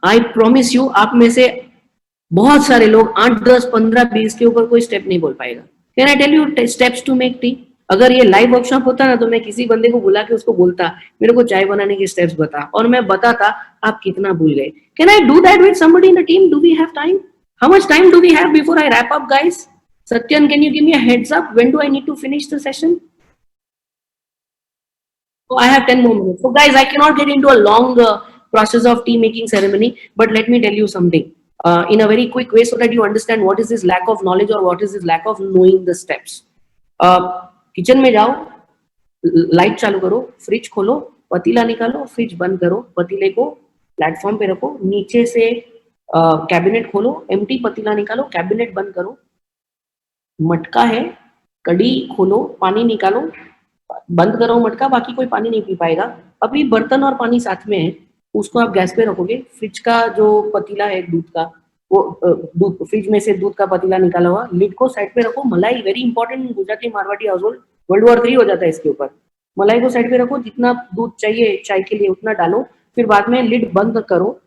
आई प्रॉमिस यू, आप में से बहुत सारे लोग 8, 10, 15, 20 के ऊपर कोई स्टेप नहीं बोल पाएगा। Can I tell you steps to make tea? अगर ये लाइव वर्कशॉप होता ना तो मैं किसी बंदे को बुला के उसको बोलता मेरे को चाय बनाने के स्टेप्स बता, और मैं बताता आप कितना भूल गए। Can I do that with somebody in the team? Do we have time? How much time do we have before I wrap up guys? Satyan, can you give me a heads up? When do I need to finish the session? So I have 10 more minutes. So guys, I cannot get into a long process of tea making ceremony, but let me tell you something in a very quick way so that you understand what is this lack of knowledge or what is this lack of knowing the steps. Kitchen में जाओ, light चालू करो, fridge खोलो, पतीला निकालो, fridge बंद करो, पतीले को प्लेटफॉर्म पे रखो, नीचे से कैबिनेट खोलो, एम्प्टी पतीला निकालो, कैबिनेट बंद करो, मटका है, कड़ी खोलो, पानी निकालो, बंद करो मटका, बाकी कोई पानी नहीं पी पाएगा। अभी बर्तन और पानी साथ में है, उसको आप गैस पे रखोगे। फ्रिज का जो पतीला है दूध का, वो दूध, फ्रिज में से दूध का पतीला निकाला हुआ, लिड को साइड पे रखो। मलाई very important, Gujarati Marwari house hold, World War 3 हो जाता है इसके ऊपर। मलाई को साइड पे रखो, जितना दूध चाहिए चाय के लिए उतना डालो, फिर बाद में लिड बंद करो,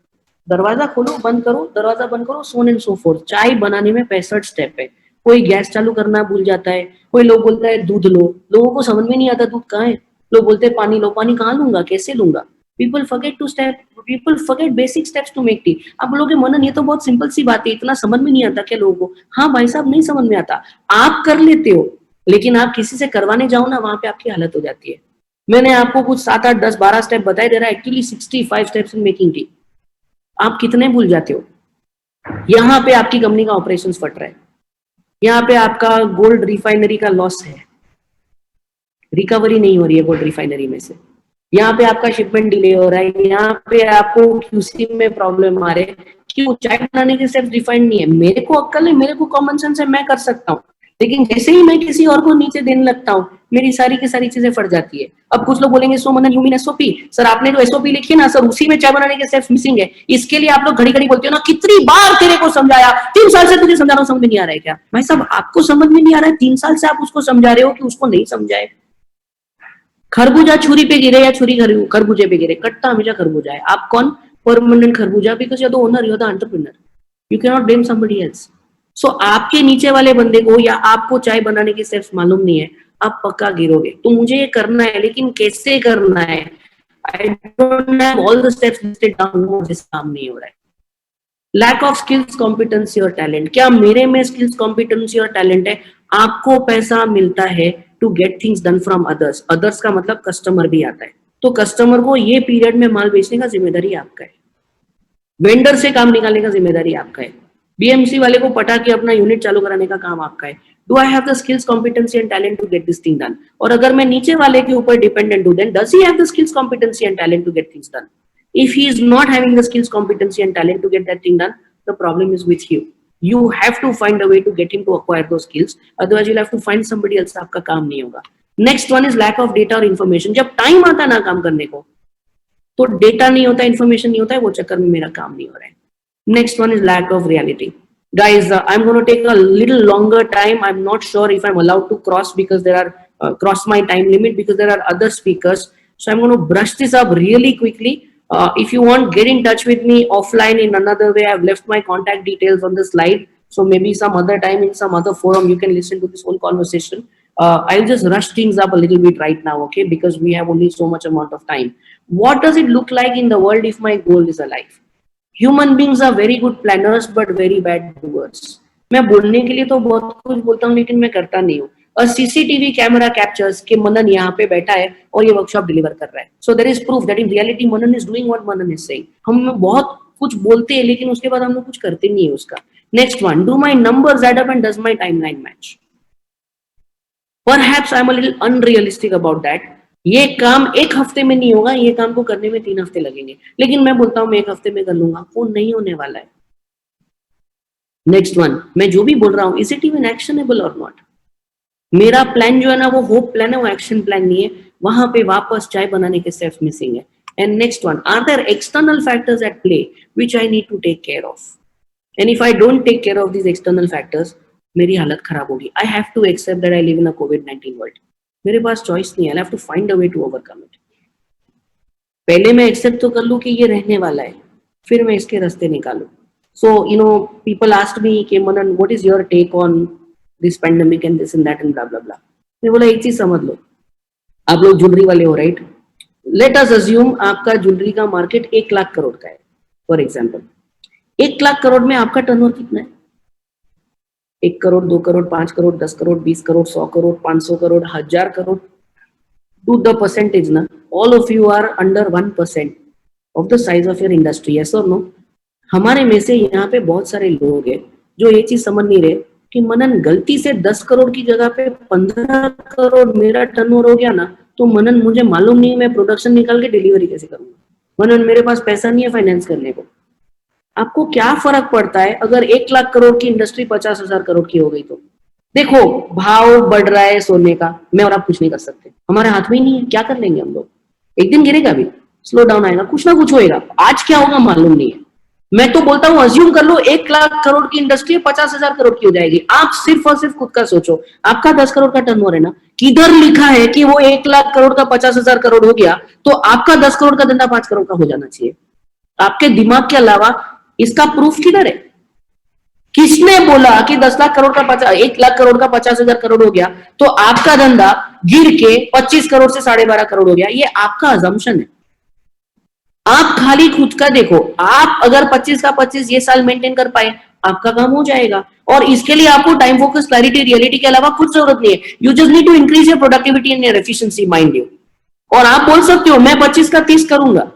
दरवाजा खोलो, बंद करो, दरवाजा बंद करो, सोन एंड सो फोर्थ। चाय बनाने में 65 स्टेप है। कोई गैस चालू करना भूल जाता है, कोई लोग बोलता है दूध लो, लोगों को समझ में नहीं आता दूध कहाँ है, लोग बोलते हैं पानी लो, पानी कहाँ लूंगा, कैसे लूंगा। People forget basic steps to make tea. आप बोलोगे मनन ये तो बहुत सिंपल सी बात है, इतना समझ में नहीं आता क्या लोगों को? हाँ भाई साहब, नहीं समझ में आता, आप कर लेते हो, लेकिन आप किसी से करवाने जाओ ना, वहां पे आपकी हालत हो जाती है। मैंने आपको कुछ 7, 8, 10, 12 स्टेप बताए दे रहा है, actually 65 steps in making tea. आप कितने भूल जाते हो? यहाँ पे आपकी कंपनी का ऑपरेशन फट रहा है, यहाँ पे आपका गोल्ड रिफाइनरी का लॉस है, रिकवरी नहीं हो रही है गोल्ड रिफाइनरी में से, यहाँ पे आपका शिपमेंट डिले हो रहा है, यहाँ पे आपको क्यूसी में प्रॉब्लम आ रहे हैं। क्यों? चाय बनाने के स्टेप्स डिफाइंड नहीं है। मेरे को अक्ल है, मेरे को कॉमन सेंस है, मैं कर सकता हूँ, लेकिन जैसे ही मैं किसी और को नीचे देने लगता हूँ, मेरी सारी की सारी चीजें फट जाती है। अब कुछ लोग बोलेंगे सो मनन यू मीन एसओपी? सर आपने जो एसओपी लिखी है ना सर, उसी में चाय बनाने के स्टेप्स मिसिंग है। इसके लिए आप लोग घड़ी घड़ी बोलते हो ना, कितनी बार तेरे को समझाया, 3 साल से तुझे समझा रहा हूँ, समझ में नहीं आ रहा है क्या? भाई साहब, आपको समझ में नहीं आ रहा है, 3 साल से आप उसको समझा रहे हो कि उसको नहीं समझाए। खरबूजा छुरी पे गिरे या छुरी खरबूजे पे गिरे, कट्टा हमेशा खरबूजा है। आप कौन? परमानेंट खरबूजा, because you are the owner, you are the entrepreneur, you can not blame somebody else. So आपके नीचे वाले बंदे को या आपको चाय बनाने के स्टेप्स मालूम नहीं है, आप पक्का गिरोगे। तो मुझे ये करना है, लेकिन कैसे करना है? आई don't have all the steps listed down, मुझे काम नहीं हो रहा है। लैक ऑफ स्किल्स, कॉम्पिटेंसी और टैलेंट। क्या मेरे में स्किल्स, कॉम्पिटेंसी और टैलेंट है? आपको पैसा मिलता है to get things done from others. Others का मतलब कस्टमर भी आता है, तो कस्टमर को ये पीरियड में माल बेचने का जिम्मेदारी आपका है, वेंडर से काम निकालने का जिम्मेदारी आपका है, बीएमसी वाले को पटा के अपना यूनिट चालू कराने का काम आपका है। Do I have the skills, competency and talent to get this thing done? और अगर मैं नीचे वाले के ऊपर डिपेंडेंट हूं, then does he have the skills, competency and talent to get things done? If he is not having the skills, competency and talent to get that thing done, the problem is with you. You have to find a way to get him to acquire those skills. Otherwise, you'll have to find somebody else. आपका काम नहीं होगा. Next one is lack of data or information. जब time आता ना काम करने को, तो डेटा नहीं होता, इन्फॉर्मेशन नहीं होता है, वो चक्कर में मेरा काम नहीं हो रहा है. Next one is lack of reality. Guys, I'm going to take a little longer time. I'm not sure if I'm allowed to cross because there are cross my time limit because there are other speakers. So I'm going to brush this up really quickly. If you want, get in touch with me offline in another way. I've left my contact details on the slide. So maybe some other time in some other forum, you can listen to this whole conversation. I'll just rush things up a little bit right now, okay? Because we have only so much amount of time. What does it look like in the world if my goal is alive? Human beings are very good planners but very bad doers. मैं बोलने के लिए तो बहुत कुछ बोलता हूँ लेकिन मैं करता नहीं हूँ. A CCTV camera captures कि मनन यहाँ पे बैठा है और ये वर्कशॉप डिलीवर कर रहा है. So there is proof that in reality Manan is doing what Manan is saying. हम बहुत कुछ बोलते हैं लेकिन उसके बाद हम लोग कुछ करते नहीं है उसका. Next one, do my numbers add up and does my timeline match? Perhaps I'm a little unrealistic about that. ये काम एक हफ्ते में नहीं होगा, ये काम को करने में 3 हफ्ते लगेंगे, लेकिन मैं बोलता हूं मैं 1 हफ्ते में कर लूंगा. वो नहीं होने वाला है. नेक्स्ट वन, मैं जो भी बोल रहा हूं, इज इट इवन एक्शनेबल और नॉट? मेरा प्लान जो है ना वो होप प्लान है, वो एक्शन प्लान नहीं है. वहां पे वापस चाय बनाने के स्टेप्स मिसिंग है. And next one, are there external factors at play which I need to take care of? And if I don't take care of these external factors, मेरी हालत खराब होगी. I have to accept that I live in a कोविड-19 world. मेरे पास choice नहीं है. I have to find a way to overcome it. पहले मैं एक्सेप्ट तो कर लूं कि ये रहने वाला है, फिर मैं इसके रास्ते निकालूं. So you know, people asked me कि Manan, what is your take on this pandemic and this and that and blah blah blah. मैं बोला एक चीज समझ लो, आप लोग ज्वेलरी वाले हो, राइट? लेट अस अज्यूम आपका ज्वेलरी का मार्केट 1 लाख करोड़ का है, फॉर एग्जाम्पल. 1 लाख करोड़ में आपका टर्नओवर कितना है? 1 crore, 2 crore, 5 crore, 10 crore, 20 crore, 100 crore, 500 crore, 1000 crore. To the percentage ना, all of you are under 1% of the size of your industry, yes or no? हमारे में से यहाँ पे बहुत सारे लोग हैं जो ये चीज समझ नहीं रहे कि मनन गलती से 10 करोड़ की जगह पे 15 करोड़ मेरा टर्नओवर हो गया ना, तो मनन मुझे मालूम नहीं मैं प्रोडक्शन निकाल के डिलीवरी कैसे करूंगा. मनन मेरे पास पैसा नहीं है फाइनेंस करने को. आपको क्या फर्क पड़ता है अगर 1 लाख करोड़ की इंडस्ट्री 50,000 करोड़ की हो गई तो? देखो, भाव बढ़ रहा है सोने का, मैं और आप कुछ नहीं कर सकते, हमारे हाथ में ही नहीं है. क्या कर लेंगे हम लोग? एक दिन गिरेगा भी, स्लो डाउन आएगा, कुछ ना कुछ होएगा. आज क्या होगा मालूम नहीं है. मैं तो बोलता हूं अज्यूम कर लो 1 लाख करोड़ की इंडस्ट्री 50,000 करोड़ की हो जाएगी. आप सिर्फ और सिर्फ खुद का सोचो, आपका 10 करोड़ का टर्नओवर है ना, किधर लिखा है कि वो 1 लाख करोड़ का 50,000 करोड़ हो गया तो आपका 10 करोड़ का धंधा 5 करोड़ का हो जाना चाहिए? आपके दिमाग के अलावा इसका प्रूफ किधर है? किसने बोला कि 10 लाख करोड़ का 1 लाख करोड़ का 50,000 करोड़ हो गया तो आपका धंधा गिर के 25 करोड़ से 12.5 करोड़ हो गया? ये आपका अजम्पशन है. आप खाली खुद का देखो. आप अगर 25 का 25 ये साल मेंटेन कर पाए, आपका काम हो जाएगा. और इसके लिए आपको टाइम फोकस, क्लैरिटी, रियलिटी के अलावा कुछ जरूरत नहीं है. You just need to increase your productivity and your efficiency, mind you. और आप बोल सकते हो मैं 25 का 30 करूंगा.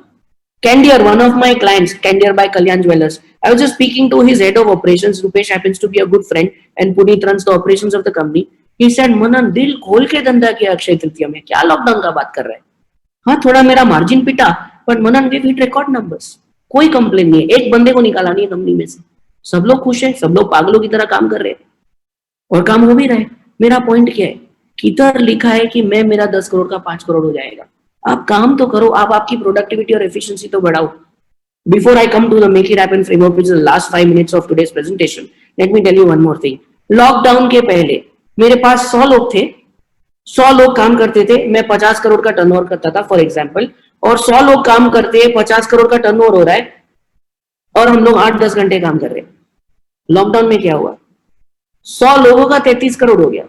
Candier, one of my clients, Candier by Kalyan Jewellers, I was just speaking to his head of operations. Rupesh happens to be a good friend and Puneet runs the operations of the company. He said, मनन दिल खोल के धंधा किया अक्षय तृतीया में, क्या lockdown का बात कर रहे हैं? हाँ, थोड़ा मेरा मार्जिन पिटा, but Manan we hit record numbers. कोई कंप्लेन नहीं है. एक बंदे को निकाला नहीं है कंपनी में से. सब लोग खुश हैं, सब लोग पागलों की तरह काम कर रहे हैं और काम हो भी रहा है. मेरा पॉइंट क्या है? किधर लिखा है कि मैं मेरा 10 करोड़ का 5 करोड़ हो जाएगा? आप काम तो करो, आप आपकी प्रोडक्टिविटी और एफिशिएंसी तो बढ़ाओ. Before I come to the Make It Happen framework, which is the last 5 minutes of today's presentation, let me tell you one more thing. Lockdown के पहले मेरे पास 100 लोग थे, 100 लोग काम करते थे, मैं 50 करोड़ का टर्नओवर करता था फॉर एग्जाम्पल, और 100 लोग काम करते, 50 करोड़ का टर्नओवर हो रहा है और हम लोग 8-10 घंटे काम कर रहे हैं. लॉकडाउन में क्या हुआ? 100 लोगों का 33 करोड़ हो गया.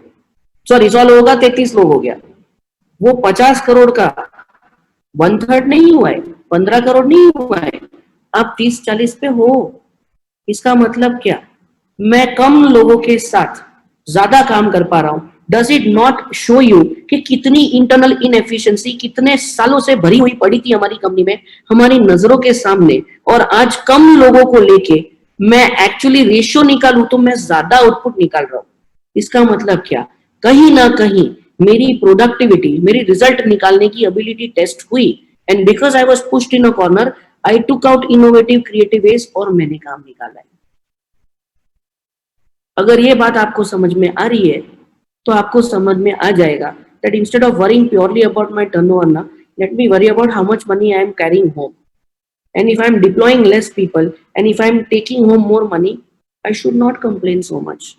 सॉरी, 100 लोगों का 33 लोग हो गया. वो 50 करोड़ का 1/3 नहीं हुआ है, 15 करोड़ नहीं हुआ है. आप 30-40 पे हो. इसका मतलब क्या? मैं कम लोगों के साथ ज्यादा काम कर पा रहा हूं. Does it not show you कि कितनी इंटरनल इनएफिशिएंसी कितने सालों से भरी हुई पड़ी थी हमारी कंपनी में, हमारी नजरों के सामने, और आज कम लोगों को लेके मैं एक्चुअली रेशियो निकालूं तो मैं ज्यादा आउटपुट निकाल रहा हूं. इसका मतलब क्या? कहीं ना कहीं मेरी प्रोडक्टिविटी, मेरी रिजल्ट निकालने की एबिलिटी टेस्ट हुई. And because I was pushed in a corner, I took out innovative creative ways और मैंने काम निकाला है. अगर ये बात आपको समझ में आ रही है तो आपको समझ में आ जाएगा that instead of worrying purely about my turnover na, let me worry about how much money I am carrying home. And if I am deploying less people and if I am taking home more money, I should not complain so much.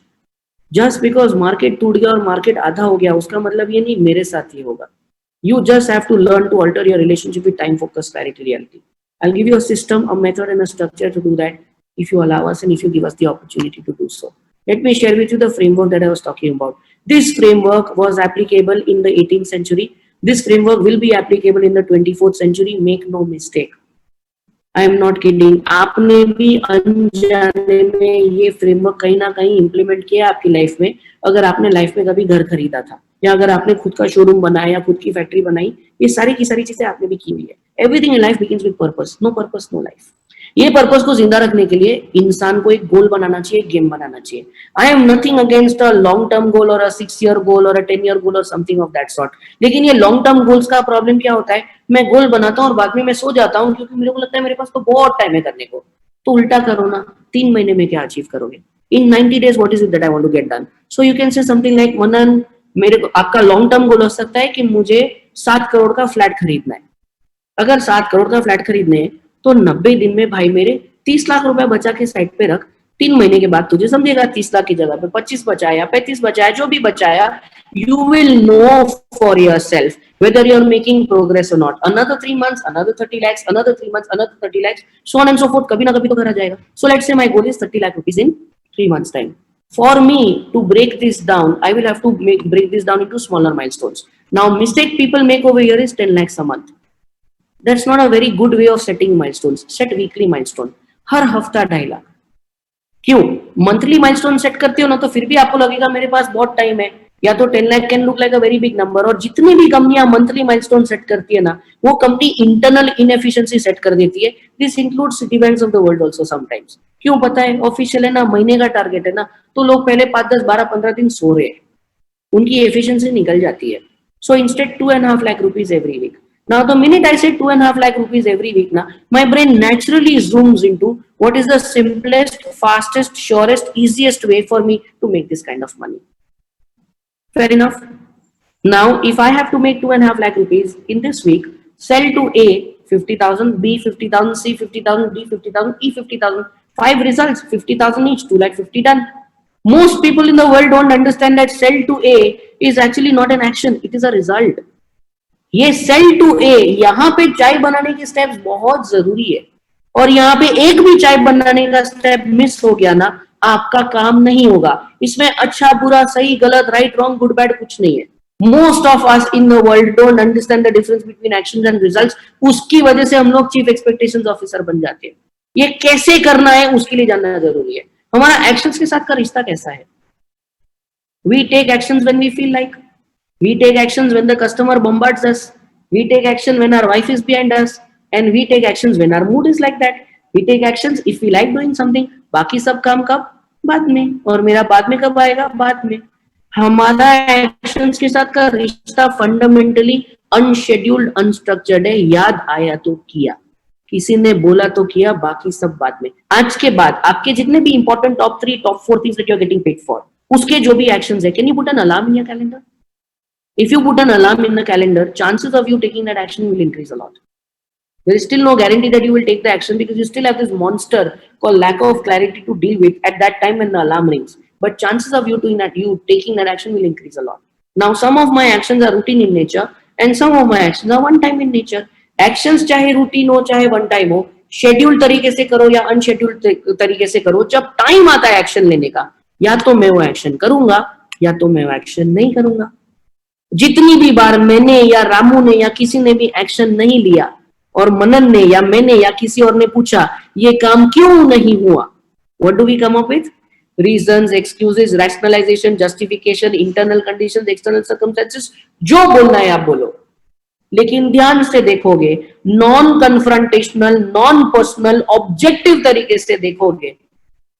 Just because market टूट गया और market आधा हो गया उसका मतलब ये नहीं मेरे साथ ही होगा. You just have to learn to alter your relationship with time, focus, clarity, reality. I'll give you a system, a method and a structure to do that. if you allow us and if you give us the opportunity to do so. Let me share with you the framework that I was talking about. This framework was applicable in the 18th century. This framework will be applicable in the 24th century. Make no mistake. I am not kidding. आपने भी अनजाने में ये framework कहीं ना कहीं implement किया आपकी लाइफ में. अगर आपने लाइफ में कभी घर खरीदा था या अगर आपने खुद का शोरूम बनाया या खुद की फैक्ट्री बनाई, ये सारी की सारी चीजें आपने भी की हुई है. Everything in life begins with purpose. No purpose no life. ये पर्पस को जिंदा रखने के लिए इंसान को एक गोल बनाना चाहिए, एक गेम बनाना चाहिए. I am nothing against a long term goal और अ 6 ईयर गोल और अ 10 ईयर गोल और समथिंग ऑफ दैट सॉर्ट. लेकिन ये लॉन्ग टर्म गोल्स का प्रॉब्लम क्या होता है, मैं गोल बनाता हूँ और बाद में मैं सो जाता हूँ क्योंकि मेरे को लगता है मेरे पास तो बहुत टाइम है करने को. तो उल्टा करो ना, 3 महीने में क्या अचीव करोगे? In 90 days what is it that I want to get done. So you can say something like, Manan, मेरे को आपका लॉन्ग टर्म गोल हो सकता है कि मुझे 7 करोड़ का फ्लैट खरीदना है. अगर 7 करोड़ का फ्लैट खरीदने हैं तो 90 दिन में भाई मेरे 30 लाख रुपए बचा के साइड पे रख. 3 महीने के बाद तुझे समझेगा 30 लाख की जगह पे 25 बचाया, 35 बचाया, जो भी बचाया, you will know for yourself whether you're making progress or not. Another 3 months, another 30 lakhs, another 3 months, another 30 lakhs, so on and so forth. कभी ना कभी तो घर आ जाएगा. So let's say my goal is 30 lakh rupees in 3 months time. For me to break this down, I will have to break this down into smaller milestones. Now mistake people make over here is 10 lakhs a month. That's not a very good way of setting milestones. Set weekly milestone. हर हफ्ता 2.5 लाख. क्यों? Monthly milestone set करते हो ना तो फिर भी आपको लगेगा मेरे पास बहुत टाइम है, या तो 10 lakh can look like a very big number. और जितनी भी कंपनियां मंथली माइलस्टोन सेट करती है ना, वो कंपनी इंटरनल इनएफिशिएंसी सेट कर देती है. This includes events of the world also sometimes. क्यों? पता है, ऑफिशियल है ना, महीने का टारगेट है ना, तो लोग पहले 5, 10, 12, 15 दिन सो रहे हैं, उनकी एफिशिएंसी निकल जाती है. So instead 2.5 lakh rupees every week. Now, the minute I say 2.5 lakh rupees every week, now my brain naturally zooms into what is the simplest, fastest, surest, easiest way for me to make this kind of money. Fair enough. Now, if I have to make 2.5 lakh rupees in this week, sell to A 50,000, B 50,000, C 50,000, D 50,000, E 50,000, 5 results, 50,000 each, 2,50,000 done. Most people in the world don't understand that sell to A is actually not an action; it is a result. ये cell to ए, यहां पे चाय बनाने के steps बहुत जरूरी है, और यहाँ पे एक भी चाय बनाने का स्टेप मिस हो गया ना, आपका काम नहीं होगा. इसमें अच्छा बुरा, सही गलत, राइट रॉन्ग, गुड बैड कुछ नहीं है. Most of us in the world don't understand the difference between actions and results. उसकी वजह से हम लोग चीफ एक्सपेक्टेशंस ऑफिसर बन जाते हैं. ये कैसे करना है उसके लिए जानना जरूरी है. हमारा एक्शंस के साथ का रिश्ता कैसा है? We take actions when we feel like. We take actions when the customer bombards us. We take action when our wife is behind us. And we take actions when our mood is like that. We take actions if we like doing something. बाकी सब काम कब? बाद में. और मेरा बाद में कब आएगा? बाद में. हमारा एक्शंस के साथ का रिश्ता फंडामेंटली अनशेड्यूल्ड, अनस्ट्रक्चर्ड है. याद आया तो किया, किसी ने बोला तो किया, बाकी सब बाद में. आज के बाद आपके जितने भी important top 3, top 4 things that you are getting paid for, उसके जो भी एक्शंस है, can you put an alarm in your calendar? If you put an alarm in the calendar, chances of you taking that action will increase a lot. There is still no guarantee that you will take the action because you still have this monster called lack of clarity to deal with at that time when the alarm rings. But chances of you taking that action will increase a lot. Now, some of my actions are routine in nature and some of my actions are one time in nature. Actions चाहे routine हो चाहे one time हो, schedule तरीके से करो या unscheduled तरीके से करो, जब time आता है action लेने का, या तो मैं वो action करूंगा या तो मैं वो action नहीं करूंगा. जितनी भी बार मैंने या रामू ने या किसी ने भी एक्शन नहीं लिया और मनन ने या मैंने या किसी और ने पूछा ये काम क्यों नहीं हुआ, what do we come up with? Reasons, excuses, rationalisation, justification, internal conditions, external circumstances, जो बोलना है आप बोलो. लेकिन ध्यान से देखोगे, non confrontational, non personal, objective तरीके से देखोगे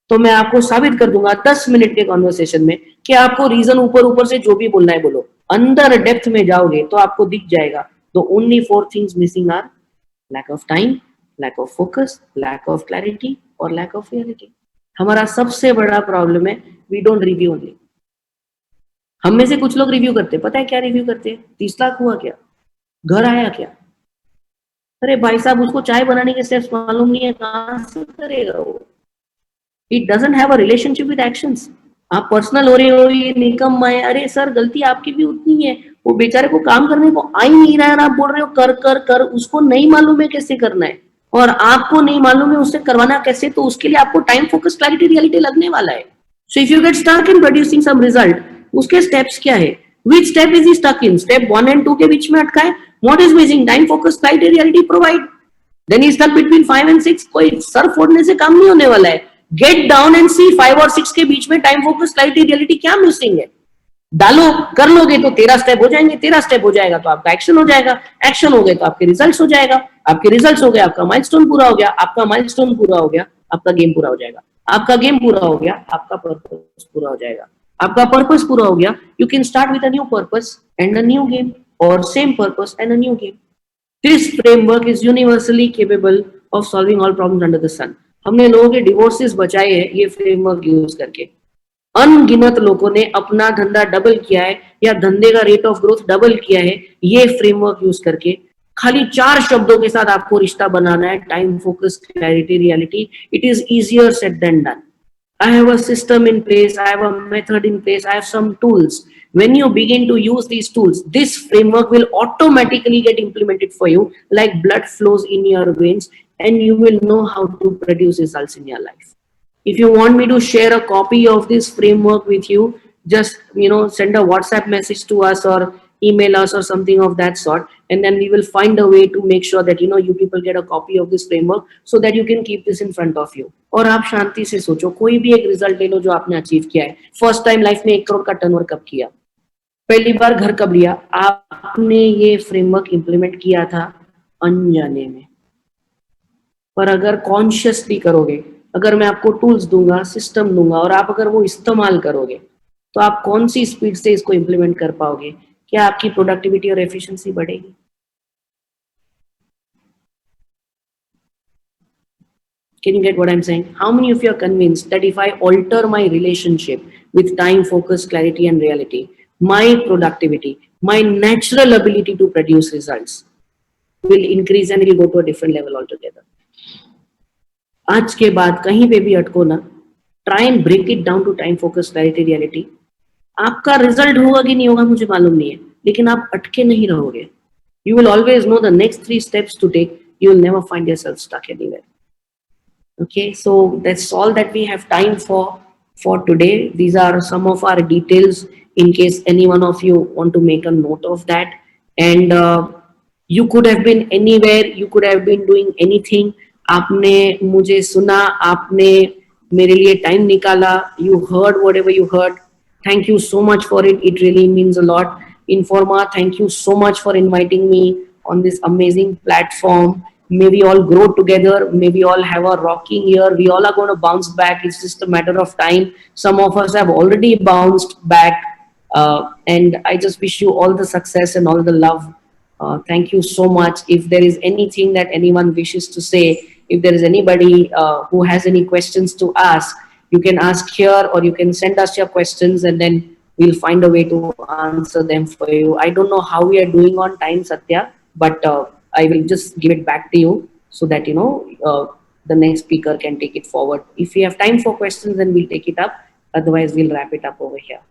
तो मैं आपको साबित कर दूंगा 10 मिनट के कॉन्वर्सेशन में कि आपको रीजन ऊपर ऊपर से जो भी बोलना है बोलो. अंदर डेप्थ में जाओगे तो आपको दिख जाएगा. तो only 4 things missing are lack of time, lack of focus, lack of clarity और लैक ऑफ रियलिटी. हमारा सबसे बड़ा प्रॉब्लम है वी डोंट रिव्यू ओनली. हम में से कुछ लोग रिव्यू करते हैं. पता है क्या रिव्यू करते हैं? 30 लाख हुआ क्या? घर आया क्या? अरे भाई साहब, उसको चाय बनाने के स्टेप्स मालूम नहीं है, कहां से करेगा वो? It doesn't have a relationship with actions. आप पर्सनल हो रहे हो, ये निकम्मा है. अरे सर, गलती आपकी भी उतनी है. वो बेचारे को काम करने को आ ही नहीं रहा है और आप बोल रहे हो कर कर कर. उसको नहीं मालूम है कैसे करना है और आपको नहीं मालूम है उससे करवाना कैसे, तो उसके लिए आपको टाइम फोकस क्लैरिटी रियलिटी लगने वाला है. So if you get stuck in producing some result, उसके स्टेप्स क्या है, which step is he stuck in, step 1 and 2 के बीच में अटका है, what is missing, time focus clarity reality provide, then he stuck between 5 and 6, कोई sir फोड़ने से काम नहीं होने वाला है. Get down and see 5 और 6 के बीच में time focus clarity reality क्या मिसिंग है, डालो, कर लोगे तो 13 स्टेप हो जाएंगे, 13 स्टेप हो जाएगा तो आपका एक्शन हो जाएगा, एक्शन हो गए तो आपके रिजल्ट्स हो जाएगा, आपके रिजल्ट्स हो गए आपका माइलस्टोन पूरा हो गया, आपका माइलस्टोन पूरा हो गया आपका गेम पूरा हो जाएगा, आपका गेम पूरा हो गया आपका पर्पस पूरा हो जाएगा, आपका पर्पस पूरा हो गया, you can start with a new purpose and a new game, और same purpose and a new game. This framework is universally capable of solving all problems under the sun. हमने लोगों के डिवोर्सेस बचाए हैं ये फ्रेमवर्क यूज करके. अनगिनत लोगों ने अपना धंधा डबल किया है या धंधे का रेट ऑफ ग्रोथ डबल किया है ये फ्रेमवर्क यूज करके. खाली 4 शब्दों के साथ आपको रिश्ता बनाना है, time focus clarity reality. It is easier said than done. I have a system in place, I have a method in place, I have some tools. When you begin to use these tools, this framework will automatically get implemented for you like blood flows in your veins, and you will know how to produce results in your life. If you want me to share a copy of this framework with you, just send a WhatsApp message to us or email us or something of that sort, and then we will find a way to make sure that you people get a copy of this framework so that you can keep this in front of you. और आप शांति से सोचो, कोई भी एक result ले लो जो आपने अचीव किया है. फर्स्ट टाइम लाइफ में 1 करोड़ का टर्नओवर कब किया, पहली बार घर कब लिया, आपने ये फ्रेमवर्क इंप्लीमेंट किया था अनजाने में. पर अगर कॉन्शियसली करोगे, अगर मैं आपको टूल्स दूंगा, सिस्टम दूंगा, और आप अगर वो इस्तेमाल करोगे, तो आप कौन सी स्पीड से इसको इंप्लीमेंट कर पाओगे, क्या आपकी प्रोडक्टिविटी और एफिशिएंसी बढ़ेगी. Can you get what I'm saying? How many of you are convinced that if I alter my relationship with time, focus, clarity, and reality, my productivity, my natural ability to produce results will increase and it will go to a different level altogether? आज के बाद कहीं पे भी अटको ना, try and break it down to time, focus, clarity, reality. आपका result होगा कि नहीं होगा मुझे मालूम नहीं है, लेकिन आप अटके नहीं रहोगे. You will always know the next 3 steps to take. You will never find yourself stuck anywhere. Okay, so that's all that we have time for today. These are some of our details in case any one of you want to make a note of that. And you could have been anywhere, you could have been doing anything. आपने मुझे सुना, आपने मेरे लिए time निकाला, you heard whatever you heard. Thank you so much for it. It really means a lot. Informa, thank you so much for inviting me on this amazing platform. May we all grow together. May we all have a rocking year. We all are going to bounce back. It's just a matter of time. Some of us have already bounced back. And I just wish you all the success and all the love. Thank you so much. If there is anything that anyone wishes to say, if there is anybody who has any questions to ask, you can ask here or you can send us your questions and then we'll find a way to answer them for you. I don't know how we are doing on time, Satya, but I will just give it back to you so that the next speaker can take it forward. If we have time for questions, then we'll take it up. Otherwise, we'll wrap it up over here.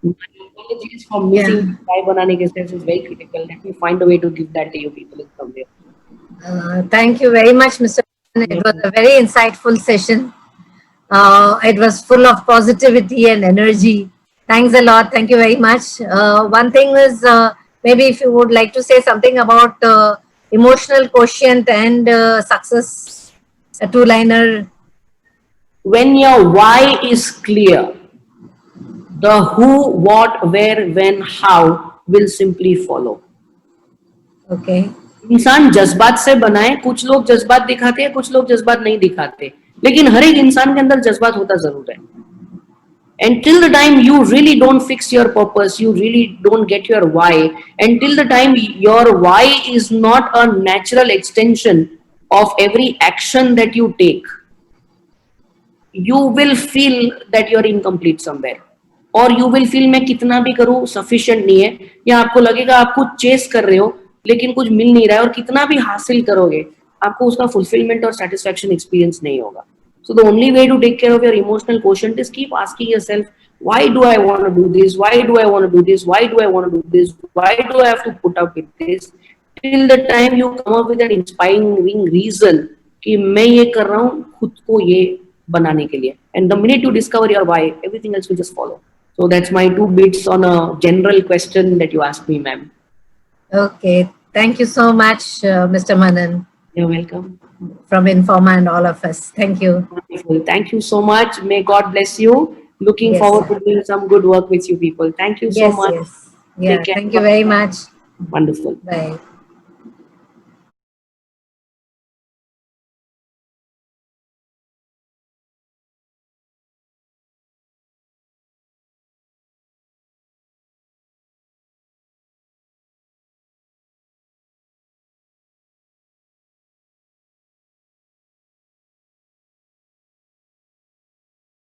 My apologies for missing chai banane ke steps is very critical. Let me find a way to give that to you people in some way. Thank you very much, Mr. It was a very insightful session. It was full of positivity and energy. Thanks a lot. Thank you very much. One thing is, maybe if you would like to say something about emotional quotient and success, a 2-liner. When your why is clear, the who, what, where, when, how will simply follow. Okay. इंसान जज्बात से बना है. कुछ लोग जज्बात दिखाते हैं, कुछ लोग जज्बात नहीं दिखाते, लेकिन हर एक इंसान के अंदर जज्बात होता जरूर है. And till the time you really don't fix your purpose, you really don't get your why, and till the time your why is not a natural extension of every action that you take, you will feel that you're incomplete somewhere, or you will feel मैं कितना भी करूं sufficient नहीं है, या आपको लगेगा आप कुछ चेस कर रहे हो लेकिन कुछ मिल नहीं रहा है, और कितना भी हासिल करोगे आपको उसका fulfillment और satisfaction experience नहीं होगा. So the only way to take care of your emotional quotient is keep asking yourself, why do I want to do this? Why do I want to do this? Why do I want to do this? Why do I have to put up with this? till the time you come up with an inspiring reason कि मैं ये कर रहा हूँ खुद को ये बनाने के लिए, and the minute you discover your why, everything else will just follow. So that's my 2 bits on a general question that you asked me, ma'am. Okay. Thank you so much, Mr. Manan, You're welcome. from Informa and all of us. Thank you. Wonderful. Thank you so much. May God bless you. Looking Yes. forward to doing some good work with you people. Thank you so Yes, much. yes. Yeah, Take care. thank you very much. Wonderful. Bye.